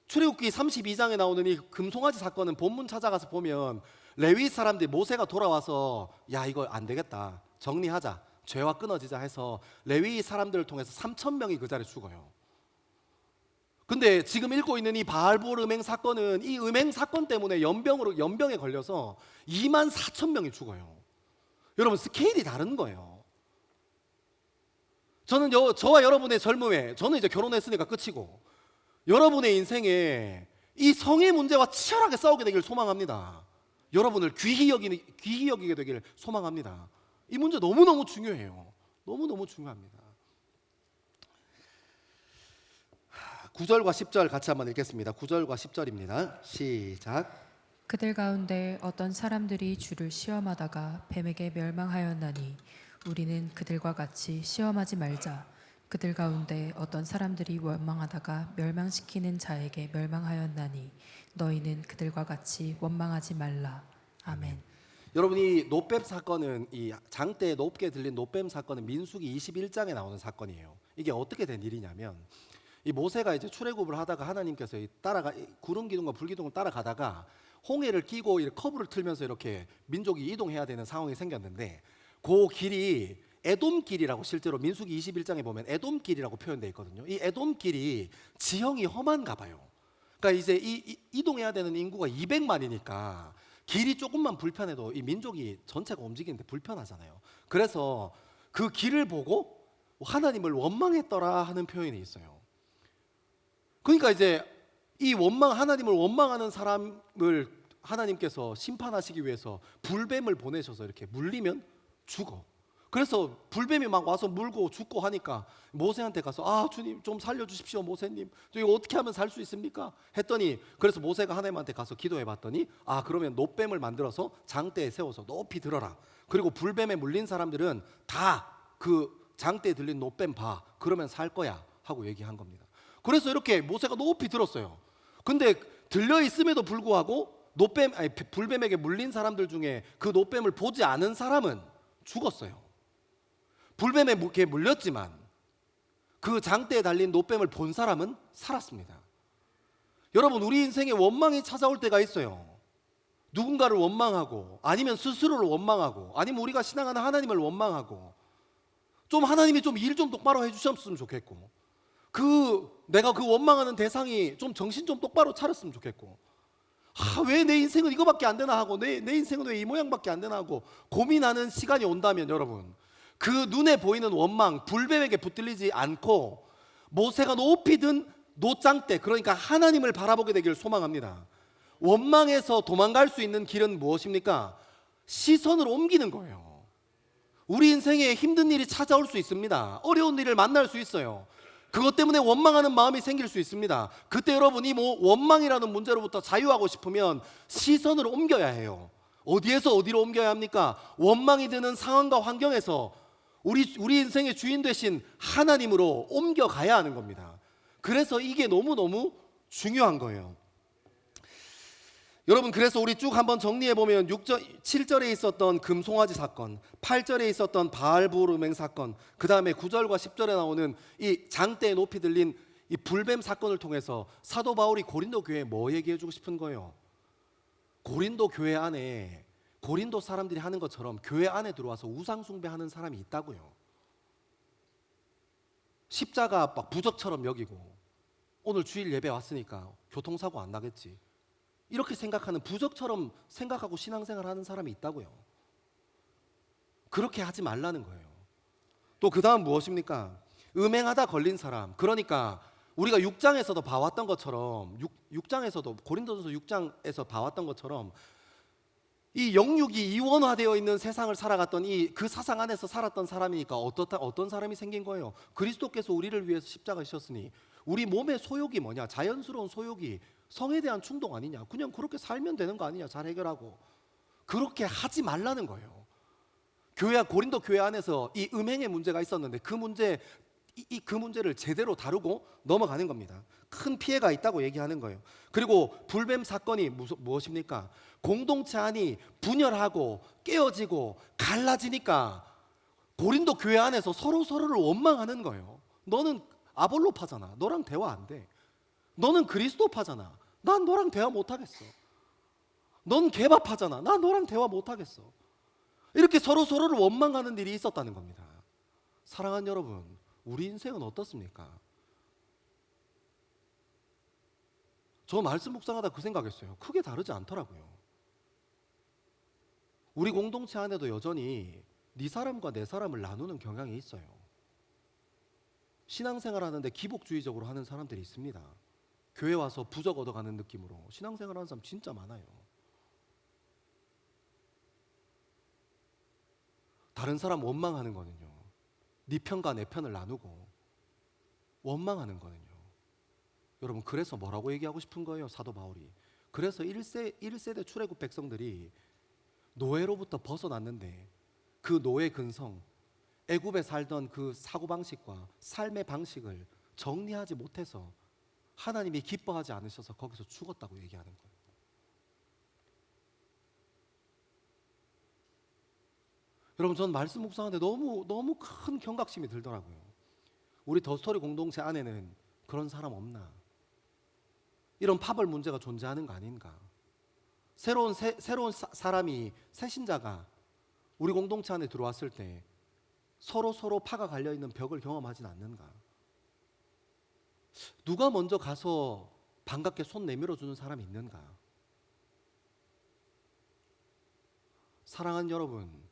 A: 출애굽기 32장에 나오는 이 금송아지 사건은 본문 찾아가서 보면 레위 사람들이, 모세가 돌아와서 야 이거 안 되겠다, 정리하자, 죄와 끊어지자 해서 레위 사람들을 통해서 3,000명이 그 자리에 죽어요. 근데 지금 읽고 있는 이 바알볼 음행 사건은 이 음행 사건 때문에 연병에 걸려서 24,000명이 죽어요. 여러분 스케일이 다른 거예요. 저는 저와 여러분의 젊음에, 저는 이제 결혼했으니까 끝이고, 여러분의 인생에 이 성의 문제와 치열하게 싸우게 되길 소망합니다. 여러분을 귀히 여기게 되길 소망합니다. 이 문제 너무너무 중요해요. 너무너무 중요합니다. 9절과 10절 같이 한번 읽겠습니다. 9절과 10절입니다. 시작.
B: 그들 가운데 어떤 사람들이 주를 시험하다가 뱀에게 멸망하였나니 우리는 그들과 같이 시험하지 말자. 그들 가운데 어떤 사람들이 원망하다가 멸망시키는 자에게 멸망하였나니 너희는 그들과 같이 원망하지 말라. 아멘.
A: 여러분 이 노뱀 사건은, 이 장대에 높게 들린 노뱀 사건은 민수기 21장에 나오는 사건이에요. 이게 어떻게 된 일이냐면, 이 모세가 이제 출애굽을 하다가 하나님께서 구름 기둥과 불 기둥을 따라가다가 홍해를 끼고 커브를 틀면서 이렇게 민족이 이동해야 되는 상황이 생겼는데, 그 길이 에돔길이라고, 실제로 민수기 21장에 보면 에돔길이라고 표현되어 있거든요. 이 에돔길이 지형이 험한가 봐요. 그러니까 이제 이동해야 되는 인구가 200만이니까 길이 조금만 불편해도 이 민족이 전체가 움직이는데 불편하잖아요. 그래서 그 길을 보고 하나님을 원망했더라 하는 표현이 있어요. 그러니까 이제 하나님을 원망하는 사람을 하나님께서 심판하시기 위해서 불뱀을 보내셔서 이렇게 물리면 죽어. 그래서 불뱀이 막 와서 물고 죽고 하니까 모세한테 가서 주님 좀 살려주십시오. 모세님 저 이거 어떻게 하면 살 수 있습니까? 했더니, 그래서 모세가 하나님한테 가서 기도해 봤더니 그러면 노뱀을 만들어서 장대에 세워서 높이 들어라. 그리고 불뱀에 물린 사람들은 다 그 장대에 들린 노뱀 봐. 그러면 살 거야 하고 얘기한 겁니다. 그래서 이렇게 모세가 높이 들었어요. 근데 들려 있음에도 불구하고 불뱀에게 물린 사람들 중에 그 노뱀을 보지 않은 사람은 죽었어요. 불뱀에 물렸지만 그 장대에 달린 노뱀을 본 사람은 살았습니다. 여러분 우리 인생에 원망이 찾아올 때가 있어요. 누군가를 원망하고, 아니면 스스로를 원망하고, 아니면 우리가 신앙하는 하나님을 원망하고, 하나님이 일 좀 똑바로 해주셨으면 좋겠고, 내가 그 원망하는 대상이 좀 정신 좀 똑바로 차렸으면 좋겠고, 왜 내 인생은 이거밖에 안 되나 하고, 내 인생은 왜 이 모양밖에 안 되나 하고 고민하는 시간이 온다면, 여러분 그 눈에 보이는 원망, 불뱀에게 붙들리지 않고 모세가 높이 든 노장대, 그러니까 하나님을 바라보게 되기를 소망합니다. 원망에서 도망갈 수 있는 길은 무엇입니까? 시선을 옮기는 거예요. 우리 인생에 힘든 일이 찾아올 수 있습니다. 어려운 일을 만날 수 있어요. 그것 때문에 원망하는 마음이 생길 수 있습니다. 그때 여러분이 원망이라는 문제로부터 자유하고 싶으면 시선을 옮겨야 해요. 어디에서 어디로 옮겨야 합니까? 원망이 드는 상황과 환경에서 우리 인생의 주인 되신 하나님으로 옮겨가야 하는 겁니다. 그래서 이게 너무너무 중요한 거예요. 여러분 그래서 우리 쭉 한번 정리해보면 7절에 있었던 금송아지 사건, 8절에 있었던 바알볼 음행 사건, 그 다음에 9절과 10절에 나오는 이 장대에 높이 들린 이 불뱀 사건을 통해서 사도 바울이 고린도 교회에 뭐 얘기해주고 싶은 거예요? 고린도 교회 안에 고린도 사람들이 하는 것처럼 교회 안에 들어와서 우상 숭배하는 사람이 있다고요. 십자가 막 부적처럼 여기고 오늘 주일 예배 왔으니까 교통사고 안 나겠지, 이렇게 생각하는, 부적처럼 생각하고 신앙생활 하는 사람이 있다고요. 그렇게 하지 말라는 거예요. 또 그 다음 무엇입니까? 음행하다 걸린 사람. 그러니까 우리가 6장에서도 봐왔던 것처럼 6장에서도 고린도전서 6장에서 봐왔던 것처럼 이 영육이 이원화되어 있는 세상을 살아갔던 그 사상 안에서 살았던 사람이니까 어떤 사람이 생긴 거예요? 그리스도께서 우리를 위해서 십자가 지셨으니 우리 몸의 소욕이 뭐냐? 자연스러운 소욕이 성에 대한 충동 아니냐? 그냥 그렇게 살면 되는 거 아니냐? 잘 해결하고. 그렇게 하지 말라는 거예요. 고린도 교회 안에서 이 음행의 문제가 있었는데 그 문제를 제대로 다루고 넘어가는 겁니다. 큰 피해가 있다고 얘기하는 거예요. 그리고 불뱀 사건이 무엇입니까? 공동체 안이 분열하고 깨어지고 갈라지니까 고린도 교회 안에서 서로를 원망하는 거예요. 너는 아볼로파잖아. 너랑 대화 안 돼. 너는 그리스도파잖아. 난 너랑 대화 못 하겠어. 넌 개바파잖아. 난 너랑 대화 못 하겠어. 이렇게 서로를 원망하는 일이 있었다는 겁니다. 사랑하는 여러분, 우리 인생은 어떻습니까? 저 말씀 묵상하다 그 생각했어요. 크게 다르지 않더라고요. 우리 공동체 안에도 여전히 네 사람과 내 사람을 나누는 경향이 있어요. 신앙생활 하는데 기복주의적으로 하는 사람들이 있습니다. 교회 와서 부적 얻어가는 느낌으로 신앙생활 하는 사람 진짜 많아요. 다른 사람 원망하는 거는요, 네 편과 내 편을 나누고 원망하는 거는요. 여러분, 그래서 뭐라고 얘기하고 싶은 거예요? 사도 바울이. 그래서 1세대 출애굽 백성들이 노예로부터 벗어났는데 그 노예 근성, 애굽에 살던 그 사고방식과 삶의 방식을 정리하지 못해서 하나님이 기뻐하지 않으셔서 거기서 죽었다고 얘기하는 거예요. 여러분, 전 말씀 묵상하는데 너무 큰 경각심이 들더라고요. 우리 더스토리 공동체 안에는 그런 사람 없나? 이런 파벌 문제가 존재하는 거 아닌가? 새로운 사람이, 새신자가 우리 공동체 안에 들어왔을 때 서로 파가 갈려있는 벽을 경험하진 않는가? 누가 먼저 가서 반갑게 손 내밀어 주는 사람이 있는가? 사랑하는 여러분,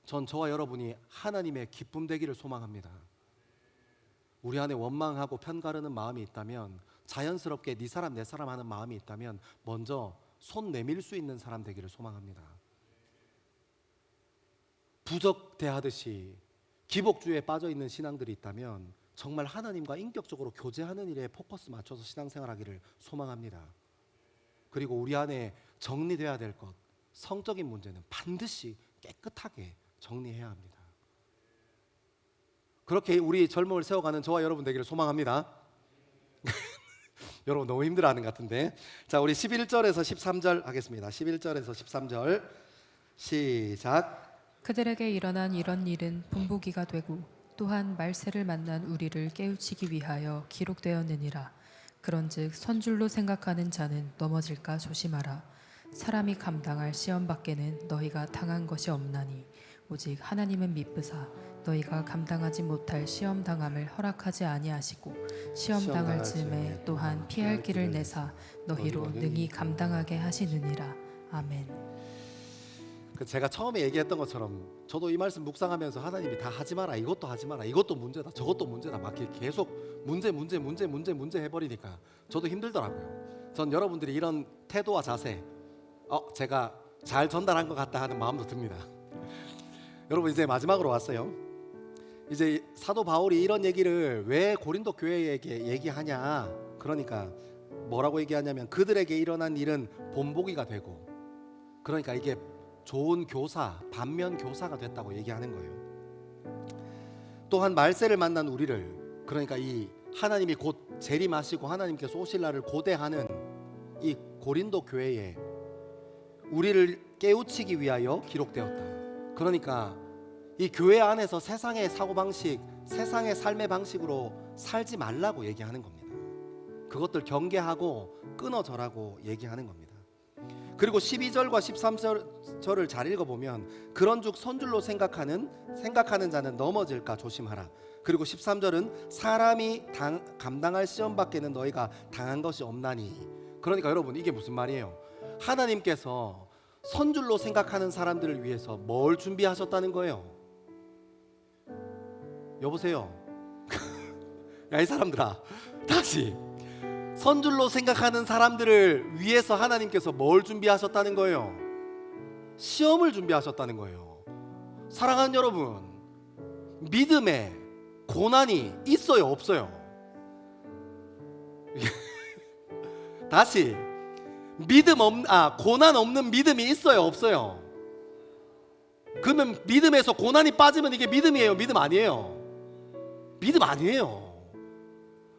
A: 전 저와 여러분이 하나님의 기쁨 되기를 소망합니다. 우리 안에 원망하고 편가르는 마음이 있다면, 자연스럽게 네 사람 내 사람 하는 마음이 있다면 먼저 손 내밀 수 있는 사람 되기를 소망합니다. 부적대하듯이 기복주의에 빠져있는 신앙들이 있다면 정말 하나님과 인격적으로 교제하는 일에 포커스 맞춰서 신앙생활하기를 소망합니다. 그리고 우리 안에 정리돼야 될 것, 성적인 문제는 반드시 깨끗하게 정리해야 합니다. 그렇게 우리 젊음을 세워가는 저와 여러분 되기를 소망합니다. 여러분 너무 힘들어하는 것 같은데. 자, 우리 11절에서 13절 하겠습니다. 11절에서 13절 시작.
B: 그들에게 일어난 이런 일은 본보기가 되고 또한 말세를 만난 우리를 깨우치기 위하여 기록되었느니라. 그런즉 선줄로 생각하는 자는 넘어질까 조심하라. 사람이 감당할 시험 밖에는 너희가 당한 것이 없나니 오직 하나님은 미쁘사 너희가 감당하지 못할 시험 당함을 허락하지 아니하시고 시험 당할 즈음에 또한 피할 길을 내사 너희로 능히 감당하게 하시느니라. 아멘.
A: 제가 처음에 얘기했던 것처럼 저도 이 말씀 묵상하면서 하나님이 다 하지 마라, 이것도 하지 마라, 이것도 문제다, 저것도 문제다, 막 계속 문제 해버리니까 저도 힘들더라고요. 전 여러분들이 이런 태도와 자세, 제가 잘 전달한 것 같다 하는 마음도 듭니다. 여러분, 이제 마지막으로 왔어요. 이제 사도 바울이 이런 얘기를 왜 고린도 교회에게 얘기하냐? 그러니까 뭐라고 얘기하냐면 그들에게 일어난 일은 본보기가 되고, 그러니까 이게 좋은 교사, 반면 교사가 됐다고 얘기하는 거예요. 또한 말세를 만난 우리를, 그러니까 이 하나님이 곧 재림하시고 하나님께서 오실 날을 고대하는 이 고린도 교회에 우리를 깨우치기 위하여 기록되었다. 그러니까 이 교회 안에서 세상의 사고방식, 세상의 삶의 방식으로 살지 말라고 얘기하는 겁니다. 그것들 경계하고 끊어져라고 얘기하는 겁니다. 그리고 12절과 13절을 잘 읽어보면 그런즉 선줄로 생각하는 자는 넘어질까 조심하라. 그리고 13절은 사람이 감당할 시험밖에는 너희가 당한 것이 없나니. 그러니까 여러분, 이게 무슨 말이에요? 하나님께서 선줄로 생각하는 사람들을 위해서 뭘 준비하셨다는 거예요? 여보세요? 야, 이 사람들아, 다시. 선줄로 생각하는 사람들을 위해서 하나님께서 뭘 준비하셨다는 거예요? 시험을 준비하셨다는 거예요. 사랑하는 여러분, 믿음에 고난이 있어요, 없어요? 다시, 고난 없는 믿음이 있어요, 없어요? 그러면 믿음에서 고난이 빠지면 이게 믿음이에요, 믿음 아니에요? 믿음 아니에요.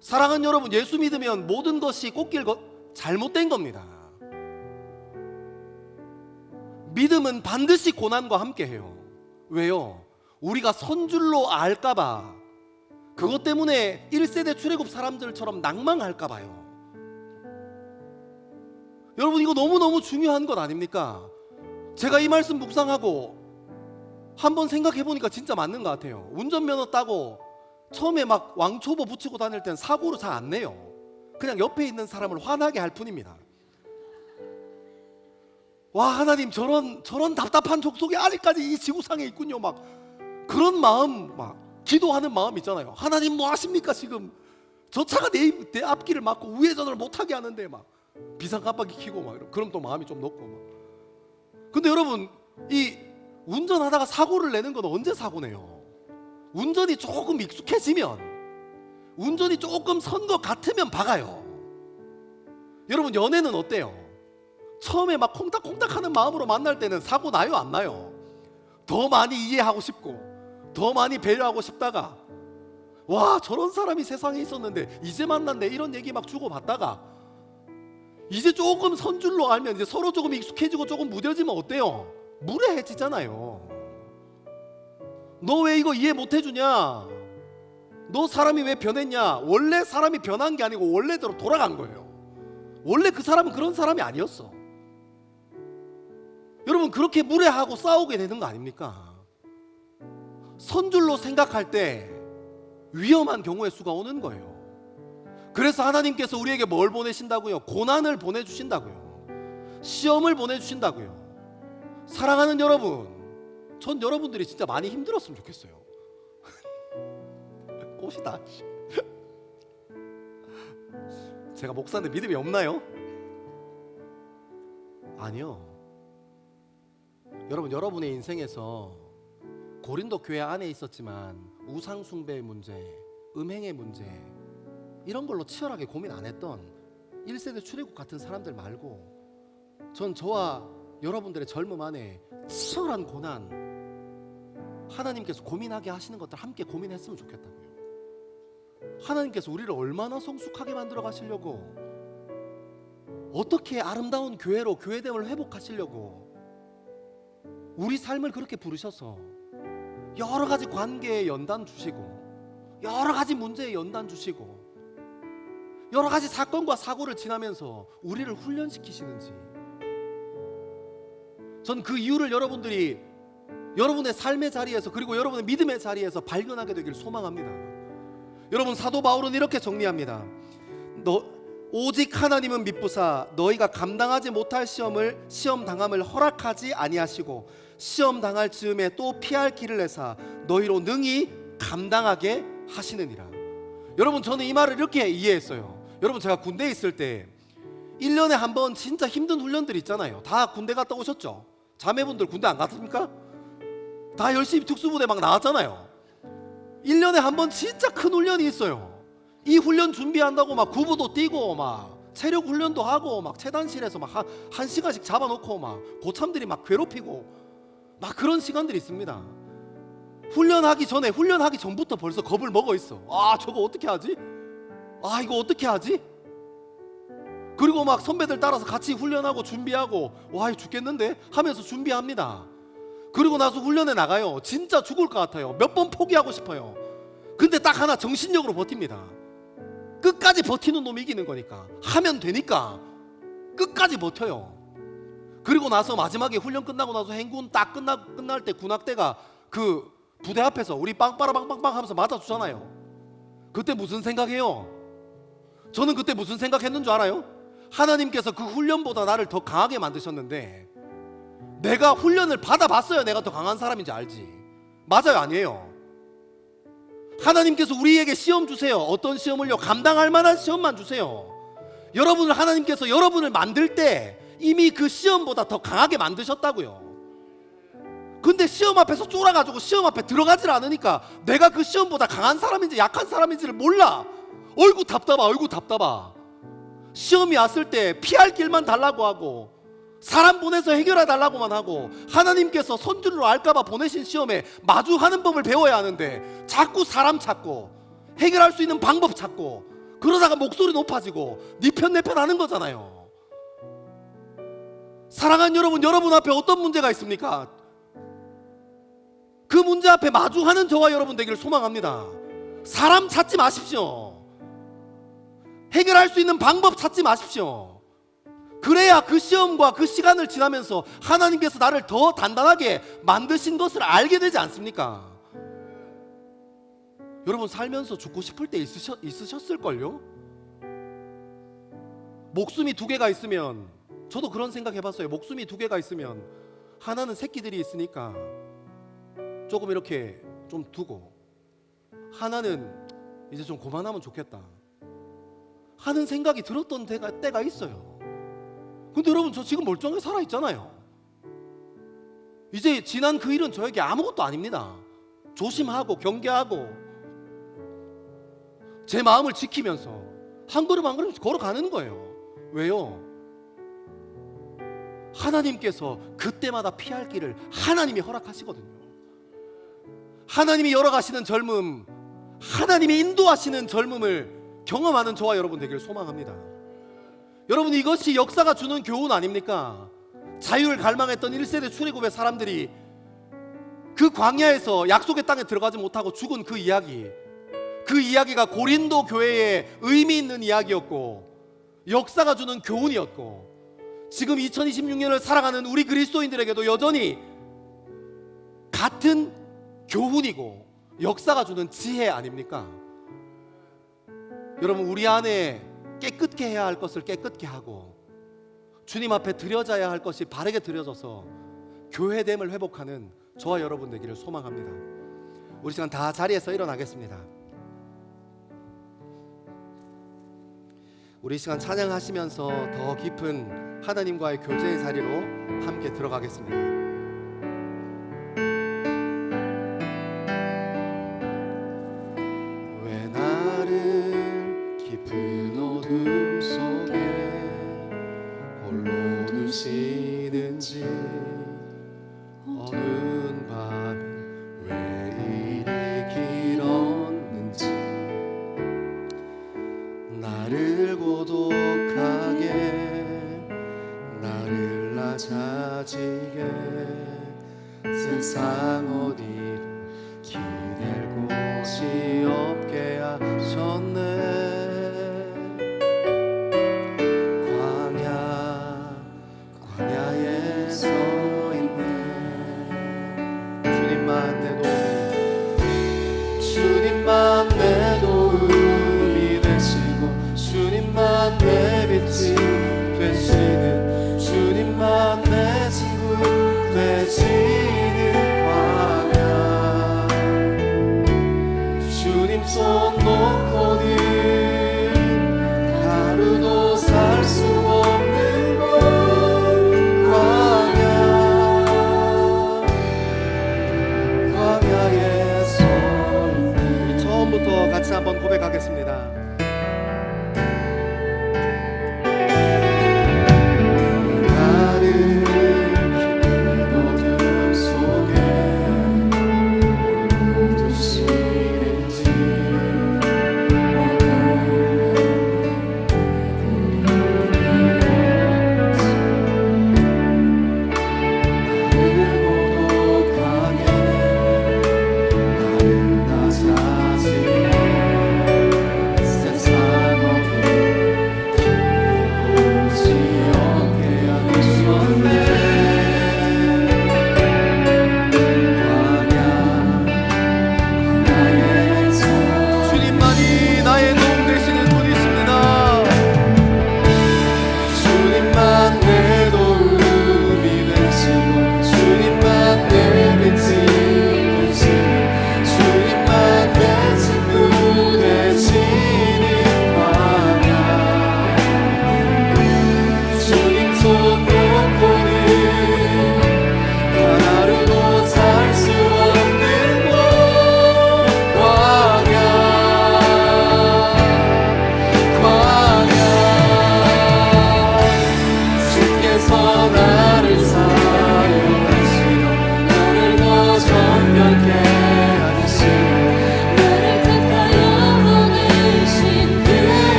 A: 사랑하는 여러분, 예수 믿으면 모든 것이 꽃길 잘못된 겁니다. 믿음은 반드시 고난과 함께해요. 왜요? 우리가 선줄로 알까봐, 그것 때문에 1세대 출애굽 사람들처럼 낭망할까봐요. 여러분, 이거 너무너무 중요한 것 아닙니까? 제가 이 말씀 묵상하고 한번 생각해보니까 진짜 맞는 것 같아요. 운전면허 따고 처음에 막 왕초보 붙이고 다닐 땐 사고를 잘 안 내요. 그냥 옆에 있는 사람을 화나게 할 뿐입니다. 와, 하나님, 저런 답답한 족속이 아직까지 이 지구상에 있군요. 막 그런 마음, 막 기도하는 마음 있잖아요. 하나님, 뭐 하십니까 지금? 저 차가 내 앞길을 막고 우회전을 못하게 하는데 막 비상 깜빡이 켜고 막 이러. 그럼 또 마음이 좀 높고 막. 근데 여러분, 이 운전하다가 사고를 내는 건 언제 사고 내요? 운전이 조금 익숙해지면, 운전이 조금 선 것 같으면 박아요. 여러분, 연애는 어때요? 처음에 막 콩닥콩닥하는 마음으로 만날 때는 사고 나요, 안 나요? 더 많이 이해하고 싶고 더 많이 배려하고 싶다가, 와, 저런 사람이 세상에 있었는데 이제 만났네, 이런 얘기 막 주고받다가 이제 조금 선줄로 알면 이제 서로 조금 익숙해지고 조금 무뎌지면 어때요? 무례해지잖아요. 너 왜 이거 이해 못 해주냐? 너 사람이 왜 변했냐? 원래 사람이 변한 게 아니고 원래대로 돌아간 거예요. 원래 그 사람은 그런 사람이 아니었어. 여러분, 그렇게 무례하고 싸우게 되는 거 아닙니까? 선줄로 생각할 때 위험한 경우의 수가 오는 거예요. 그래서 하나님께서 우리에게 뭘 보내신다고요? 고난을 보내주신다고요. 시험을 보내주신다고요. 사랑하는 여러분, 전 여러분들이 진짜 많이 힘들었으면 좋겠어요. 꽃이다. 제가 목사인데 믿음이 없나요? 아니요. 여러분, 여러분의 인생에서 고린도 교회 안에 있었지만 우상 숭배의 문제, 음행의 문제, 이런 걸로 치열하게 고민 안 했던 1세대 출애굽 같은 사람들 말고, 전 저와 여러분들의 젊음 안에 치열한 고난, 하나님께서 고민하게 하시는 것들 함께 고민했으면 좋겠다고요. 하나님께서 우리를 얼마나 성숙하게 만들어 가시려고, 어떻게 아름다운 교회로 교회됨을 회복하시려고 우리 삶을 그렇게 부르셔서 여러 가지 관계에 연단 주시고, 여러 가지 문제에 연단 주시고, 여러 가지 사건과 사고를 지나면서 우리를 훈련시키시는지, 전 그 이유를 여러분들이 여러분의 삶의 자리에서, 그리고 여러분의 믿음의 자리에서 발견하게 되길 소망합니다. 여러분, 사도 바울은 이렇게 정리합니다. 오직 하나님은 미쁘사 너희가 감당하지 못할 시험 당함을 허락하지 아니하시고 시험 당할 즈음에 또 피할 길을 내사 너희로 능히 감당하게 하시느니라. 여러분, 저는 이 말을 이렇게 이해했어요. 여러분, 제가 군대에 있을 때 1년에 한 번 진짜 힘든 훈련들 있잖아요. 다 군대 갔다 오셨죠? 자매분들 군대 안 갔습니까? 다 열심히 특수부대 막 나왔잖아요. 1년에 한 번 진짜 큰 훈련이 있어요. 이 훈련 준비한다고 막 구부도 뛰고 막 체력 훈련도 하고 막 체단실에서 막 한 시간씩 잡아놓고 막 고참들이 막 괴롭히고 막 그런 시간들이 있습니다. 훈련하기 전부터 벌써 겁을 먹어 있어. 아, 저거 어떻게 하지? 아, 이거 어떻게 하지? 그리고 막 선배들 따라서 같이 훈련하고 준비하고, 와, 죽겠는데 하면서 준비합니다. 그리고 나서 훈련에 나가요. 진짜 죽을 것 같아요. 몇 번 포기하고 싶어요. 근데 딱 하나, 정신력으로 버팁니다. 끝까지 버티는 놈이 이기는 거니까, 하면 되니까 끝까지 버텨요. 그리고 나서 마지막에 훈련 끝나고 나서 행군 딱 끝날 때 군악대가 그 부대 앞에서 우리 빵빠라빵빵빵 하면서 맞아주잖아요. 그때 무슨 생각해요? 저는 그때 무슨 생각했는 줄 알아요? 하나님께서 그 훈련보다 나를 더 강하게 만드셨는데, 내가 훈련을 받아봤어야 내가 더 강한 사람인지 알지. 맞아요, 아니에요? 하나님께서 우리에게 시험 주세요. 어떤 시험을요? 감당할 만한 시험만 주세요. 하나님께서 여러분을 만들 때 이미 그 시험보다 더 강하게 만드셨다고요. 근데 시험 앞에서 쫄아가지고 시험 앞에 들어가질 않으니까 내가 그 시험보다 강한 사람인지 약한 사람인지를 몰라. 어이구 답답하. 시험이 왔을 때 피할 길만 달라고 하고, 사람 보내서 해결해 달라고만 하고, 하나님께서 선줄로 알까봐 보내신 시험에 마주하는 법을 배워야 하는데 자꾸 사람 찾고 해결할 수 있는 방법 찾고, 그러다가 목소리 높아지고 네 편 내 편 하는 거잖아요. 사랑하는 여러분 앞에 어떤 문제가 있습니까? 그 문제 앞에 마주하는 저와 여러분 되기를 소망합니다. 사람 찾지 마십시오. 해결할 수 있는 방법 찾지 마십시오. 그래야 그 시험과 그 시간을 지나면서 하나님께서 나를 더 단단하게 만드신 것을 알게 되지 않습니까? 여러분 살면서 죽고 싶을 때 있으셨을걸요? 목숨이 2개가 있으면, 저도 그런 생각 해봤어요. 목숨이 2개가 있으면 하나는 새끼들이 있으니까 조금 이렇게 좀 두고, 하나는 이제 좀 그만하면 좋겠다 하는 생각이 들었던 때가 있어요. 근데 여러분, 저 지금 멀쩡하게 살아있잖아요. 이제 지난 그 일은 저에게 아무것도 아닙니다. 조심하고 경계하고 제 마음을 지키면서 한 걸음 한 걸음씩 걸어가는 거예요. 왜요? 하나님께서 그때마다 피할 길을 하나님이 허락하시거든요. 하나님이 열어가시는 젊음, 하나님이 인도하시는 젊음을 경험하는 저와 여러분 되기를 소망합니다. 여러분, 이것이 역사가 주는 교훈 아닙니까? 자유를 갈망했던 1세대 출애굽의 사람들이 그 광야에서 약속의 땅에 들어가지 못하고 죽은 그 이야기가 고린도 교회의 의미 있는 이야기였고, 역사가 주는 교훈이었고, 지금 2026년을 살아가는 우리 그리스도인들에게도 여전히 같은 교훈이고 역사가 주는 지혜 아닙니까? 여러분, 우리 안에 깨끗게 해야 할 것을 깨끗게 하고, 주님 앞에 드려져야 할 것이 바르게 드려져서 교회됨을 회복하는 저와 여러분 되기를 소망합니다. 우리 시간 다 자리에서 일어나겠습니다. 우리 시간 찬양하시면서 더 깊은 하나님과의 교제의 자리로 함께 들어가겠습니다.
C: 깊은 어둠 속에 홀로 두시는지, 어두운 밤은 왜 이리 길었는지, 나를 고독하게, 나를 낮아지게, 세상 어디도 기댈 곳이 없게 하셨네. 광야에 서 있네. 주님만 내 도움이, 주님만 내 도움이 되시고, 주님만 내 빛이 되시는, 주님만 내 친구 되시는 광야. 주님 손 놓고는 하루도 살 수 없는 곳, 광야에 서 있네.
A: 처음부터 같이 한번 고백하겠습니다.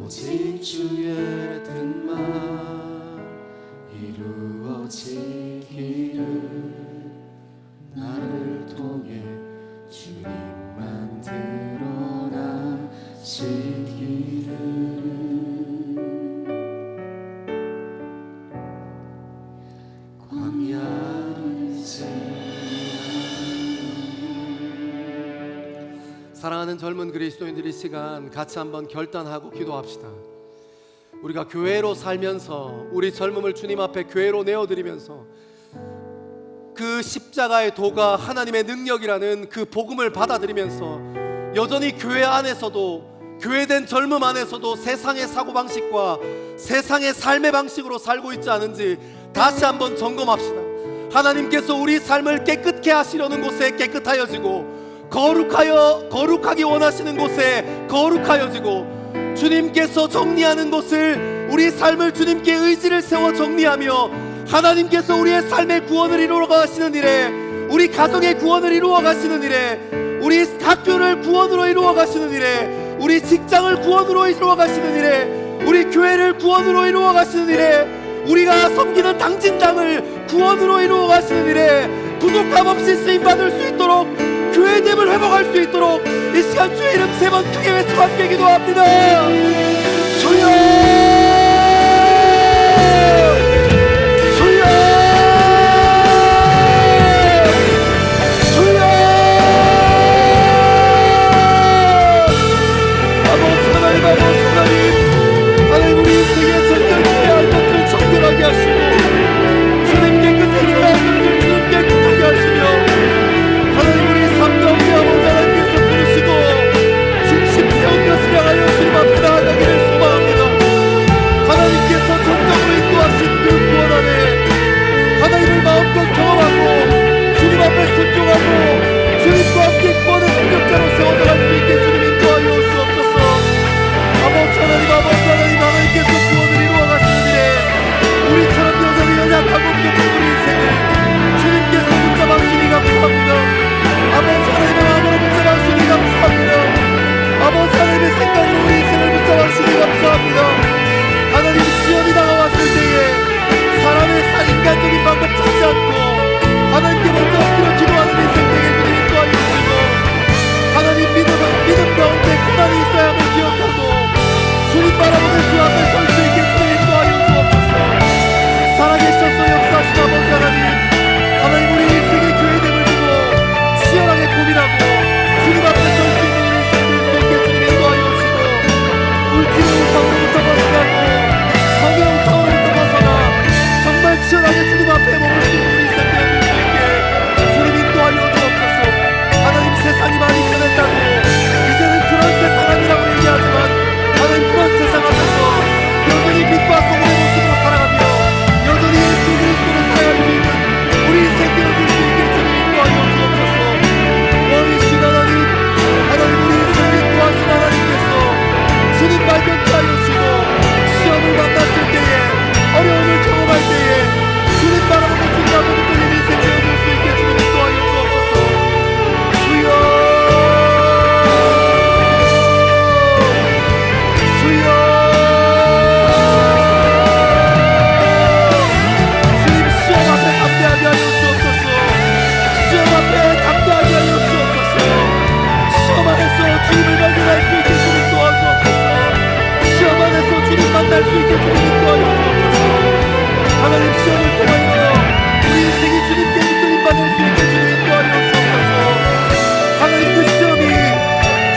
C: 오직 주의 뜻만 이루어지기를 나를 통해 주님만 드러나시기를 광야를
A: 사랑하는 젊은 그리스도인들이 이 시간 같이 한번 결단하고 기도합시다. 우리가 교회로 살면서 우리 젊음을 주님 앞에 교회로 내어드리면서 그 십자가의 도가 하나님의 능력이라는 그 복음을 받아들이면서 여전히 교회 안에서도 교회된 젊음 안에서도 세상의 사고방식과 세상의 삶의 방식으로 살고 있지 않은지 다시 한번 점검합시다. 하나님께서 우리 삶을 깨끗게 하시려는 곳에 깨끗하여지고 거룩하기 원하시는 곳에 거룩하여지고 주님께서 정리하는 것을 우리 삶을 주님께 의지를 세워 정리하며 하나님께서 우리의 삶의 구원을 이루어 가시는 일에 우리 가정의 구원을 이루어 가시는 일에 우리 학교를 구원으로 이루어 가시는 일에 우리 직장을 구원으로 이루어 가시는 일에 우리 교회를 구원으로 이루어 가시는 일에 우리가 섬기는 당진당을 구원으로 이루어 가시는 일에 부족함 없이 쓰임받을 수 있도록 교회됨을 회복할 수 있도록 이 시간 주의 이름 3번 크게 외치고 함께 기도합니다. 주여 주여 주여 아버지 하나님 아버지 하나님 우리 인생의 정결해야 할 것들 정결하게 하시고 주님 깨끗해져야 할 것들 주님 깨끗하게 하시며 하나님 우리 삶 가운데 아버지 하나님께서 부르시고 중심 세운 것을 향하여 주님 앞에 나아가기를 소망합니다. 하나님께서 전적으로 인도하신 그 구원 안에 하나님을 마음껏 경험하고 주님 앞에 순종하고 주님과 함께 구원의 능력자로 세워져 갈 수 있게 주님 인도하여 주옵소서. 아버지 하나님 하나님께서 구원을 이루어 가시는 일에 우리처럼 여전히 연약하고 부족한 우리 인생을 주님께서 붙잡아 주시니 감사합니다. 아버지 하나님의 마음으로 붙잡아 주시니 감사합니다. 아버지 하나님의 생각으로 우리 인생을 붙잡아 주시니 감사합니다. 하나님 시험이 다가왔을 때에 사람의 인간적인 방법 찾지 않고 하나님께 먼저 엎드려 기도하는 인생 되게 주님 인도하여 주시고 하나님 믿음 가운데 고난이 있어야 함을 기억하고 주님 바라보는 주 앞에 설 수 있게 주님 인도하여 주옵소서. 살아계셔서 역사하신 아버지 하나님 우리 인생의 교회됨을 두고 치열하게 고민하고 주님 앞에 설 수 있는 우리 인생 될 수 있게 주님 인도하여 주시고 물질의 우상으로부터 벗어나고 성의 우상으로부터 벗어나 정말 치열하게 주님 앞에 머물 수 있는 우리 인생 될 수 있게 주님 인도하여 주옵소서. 하나님 세상이 많이 변했다고 이제는 그런 세상 아니라고 얘기하지만 하나님 그런 세상 앞에서 여전히 빛과 소금의 모습으로 살아가며 여전히 예수 그리스도로 살아갈 수 있는 우리 인생 되어줄 수 있게 주님 인도하여 주옵소서. 원이신 하나님 우리 인생을 인도하신 하나님께서 주님 발견케 하여 주시고 시험을 만났을 때에 어려움을 경험할 때에 주님 바라보고 주님 앞에 붙들린 인생 되어줄 수 있게 주님 인도하여 주옵소서. 주여 주여 주님 시험 앞에 담대하게 하여 주옵소서. 시험 앞에 담대하게 하여 주옵소서. 시험 안에서 주님을 발견할 수 있게 주님 도와주옵소서. 시험 안에서 주님 만날 수 있게 주님 인도하여 주옵소서. 하나님 시험을 통하여 우리 인생이 주님께 붙들림 받을 수 있게 주님 인도하여 주옵소서. 하나님 그 시험이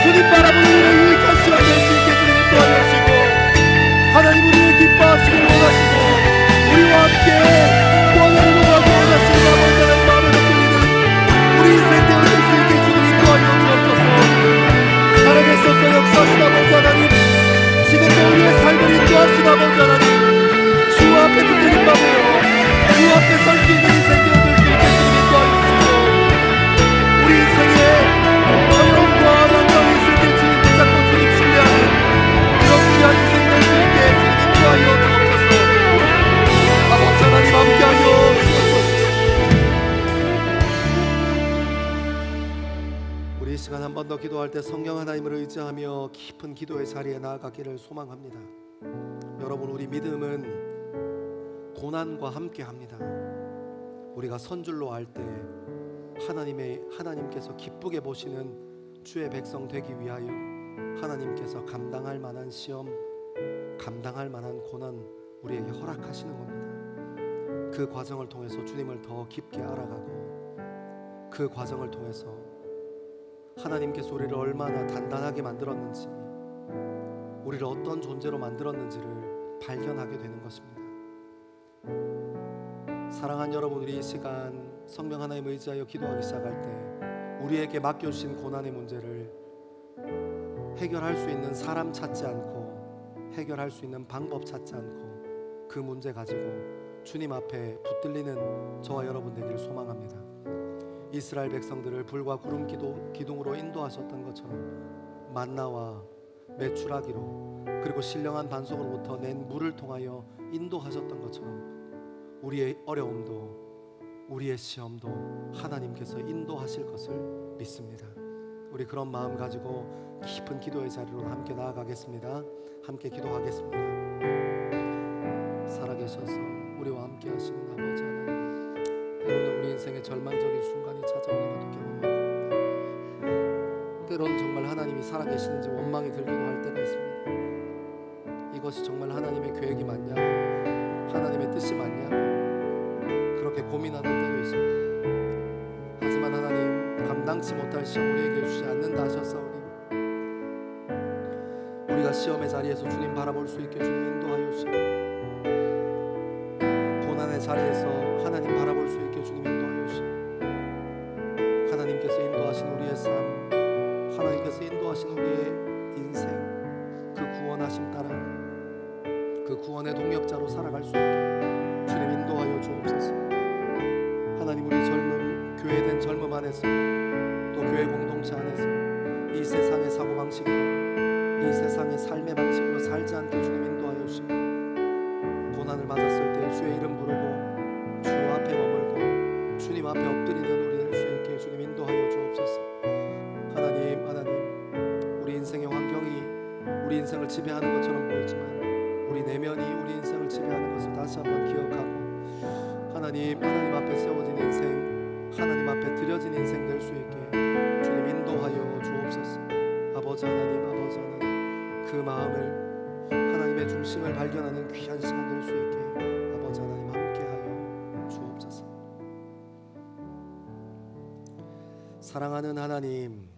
A: 주님 바라보는 일에 유익한 시험 될 수 있게 주님 인도하여 주시고 하나님 우리를 기뻐하시길 원하시고 우리와 함께 구원을 이루어가기 원하시는 아버지 하나님 마음에 붙들리는 우리 인생 되어줄 수 있게 주님 인도하여 주옵소서. 살아계셔서 역사하신 아버지 하나님 지금도 우리의 삶을 인도하신 아버지 하나님 기도할 때 성령 하나님을 의지하며 깊은 기도의 자리에 나아가기를 소망합니다. 여러분, 우리 믿음은 고난과 함께합니다. 우리가 선줄로 알 때 하나님께서 기쁘게 보시는 주의 백성 되기 위하여 하나님께서 감당할 만한 시험, 감당할 만한 고난 우리에게 허락하시는 겁니다. 그 과정을 통해서 주님을 더 깊게 알아가고, 그 과정을 통해서 하나님께서 우리를 얼마나 단단하게 만들었는지, 우리를 어떤 존재로 만들었는지를 발견하게 되는 것입니다. 사랑하는 여러분, 우리 이 시간 성령 하나님을 의지하여 기도하기 시작할 때 우리에게 맡겨주신 고난의 문제를 해결할 수 있는 사람 찾지 않고, 해결할 수 있는 방법 찾지 않고, 그 문제 가지고 주님 앞에 붙들리는 저와 여러분 되기를 소망합니다. 이스라엘 백성들을 불과 구름 기둥으로 인도하셨던 것처럼 만나와 메추라기로, 그리고 신령한 반석으로부터 낸 물을 통하여 인도하셨던 것처럼 우리의 어려움도, 우리의 시험도 하나님께서 인도하실 것을 믿습니다. 우리 그런 마음 가지고 깊은 기도의 자리로 함께 나아가겠습니다. 함께 기도하겠습니다. 살아계셔서 우리와 함께 하시는 아버지 하나님, 때로는 우리 인생의 절망적인 순간이 찾아오는 것도 경험하고, 때로는 정말 하나님이 살아계시는지 원망이 들기도 할 때가 있습니다. 이것이 정말 하나님의 계획이 맞냐고, 하나님의 뜻이 맞냐고 그렇게 고민하던 때도 있습니다. 하지만 하나님, 감당치 못할 시험 우리에게 주지 않는다 하셨사오니 우리가 시험의 자리에서 주님 바라볼 수 있게 주님 인도하여 주시고, 고난의 자리에서 하나님 바라볼 수 있게 주님 인도하여 주시고, 하나님께서 인도하신 우리의 삶, 하나님께서 인도하신 우리의 인생, 그 구원하심 따라 그 구원의 동역자로 살아갈 수 있게 주님 인도하여 주옵소서. 하나님, 우리 젊음, 교회된 젊음 안에서, 또 교회 공동체 안에서 이 세상의 사고방식으로, 이 세상의 삶의 방식으로 살지 않게 주님 인도하여 주시고, 고난을 맞았을 때 주의 이름 부르고 주 앞에 머물고 주님 앞에 엎드리는 우리 될 수 있게 주님 인도하여 주옵소서. 하나님, 우리 인생의 환경이 우리 인생을 지배하는 것처럼 보이지만 우리 내면이 우리 인생을 지배하는 것을 다시 한번 기억하고, 하나님 앞에 세워진 인생, 하나님 앞에 드려진 인생 될 수 있게 주님 인도하여 주옵소서. 아버지 하나님, 그 마음을, 하나님의 중심을 발견하는 귀한 시간 될 수 있게 아버지 하나님 함께하여 주옵소서. 사랑하는 하나님,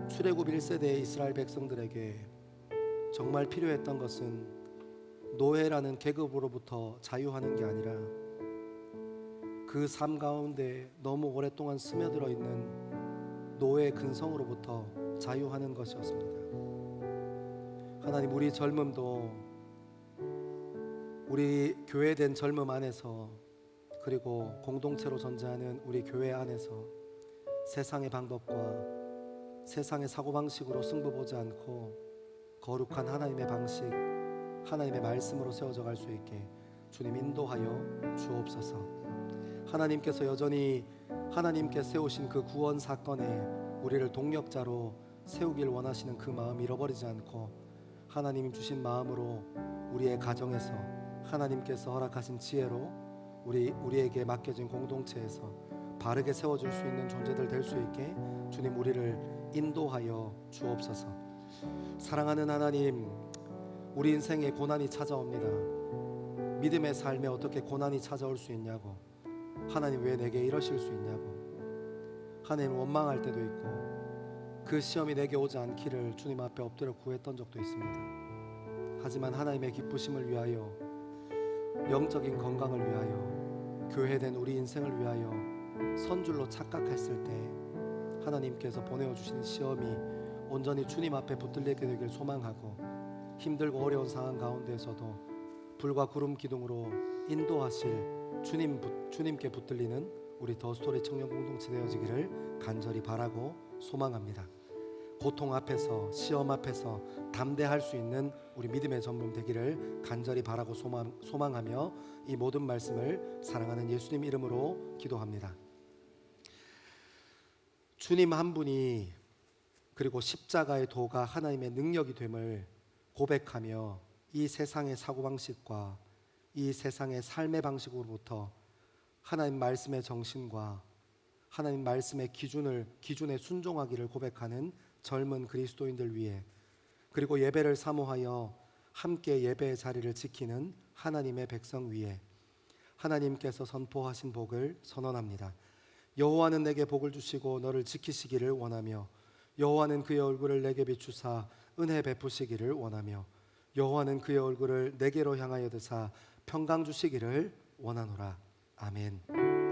A: 출애굽 1세대의 이스라엘 백성들에게 정말 필요했던 것은 노예라는 계급으로부터 자유하는 게 아니라 그 삶 가운데 너무 오랫동안 스며들어 있는 노예 근성으로부터 자유하는 것이었습니다. 하나님, 우리 젊음도, 우리 교회된 젊음 안에서, 그리고 공동체로 존재하는 우리 교회 안에서 세상의 방법과 세상의 사고방식으로 승부 보지 않고 거룩한 하나님의 방식, 하나님의 말씀으로 세워져 갈 수 있게 주님 인도하여 주옵소서. 하나님께서 여전히 하나님께 세우신 그 구원 사건에 우리를 동력자로 세우길 원하시는 그 마음 잃어버리지 않고, 하나님이 주신 마음으로 우리의 가정에서 하나님께서 허락하신 지혜로 우리에게 맡겨진 공동체에서 바르게 세워줄 수 있는 존재들 될 수 있게 주님 우리를 인도하여 주옵소서. 사랑하는 하나님, 우리 인생에 고난이 찾아옵니다. 믿음의 삶에 어떻게 고난이 찾아올 수 있냐고, 하나님 왜 내게 이러실 수 있냐고 하나님 원망할 때도 있고, 그 시험이 내게 오지 않기를 주님 앞에 엎드려 구했던 적도 있습니다. 하지만 하나님의 기쁘심을 위하여, 영적인 건강을 위하여, 교회된 우리 인생을 위하여 선줄로 착각했을 때 하나님께서 보내어주시는 시험이 온전히 주님 앞에 붙들리게 되길 소망하고, 힘들고 어려운 상황 가운데에서도 불과 구름 기둥으로 인도하실 주님께 붙들리는 우리 더스토리 청년 공동체 되어지기를 간절히 바라고 소망합니다. 고통 앞에서, 시험 앞에서 담대할 수 있는 우리 믿음의 전문 되기를 간절히 바라고 소망하며 이 모든 말씀을 사랑하는 예수님 이름으로 기도합니다. 주님 한 분이 그리고 십자가의 도가 하나님의 능력이 됨을 고백하며 이 세상의 사고방식과 이 세상의 삶의 방식으로부터 하나님 말씀의 정신과 하나님 말씀의 기준에 순종하기를 고백하는 젊은 그리스도인들 위해, 그리고 예배를 사모하여 함께 예배의 자리를 지키는 하나님의 백성 위에 하나님께서 선포하신 복을 선언합니다. 여호와는 내게 복을 주시고 너를 지키시기를 원하며 여호와는 그의 얼굴을 내게 비추사 은혜 베푸시기를 원하며 여호와는 그의 얼굴을 내게로 향하여 드사 평강 주시기를 원하노라. 아멘.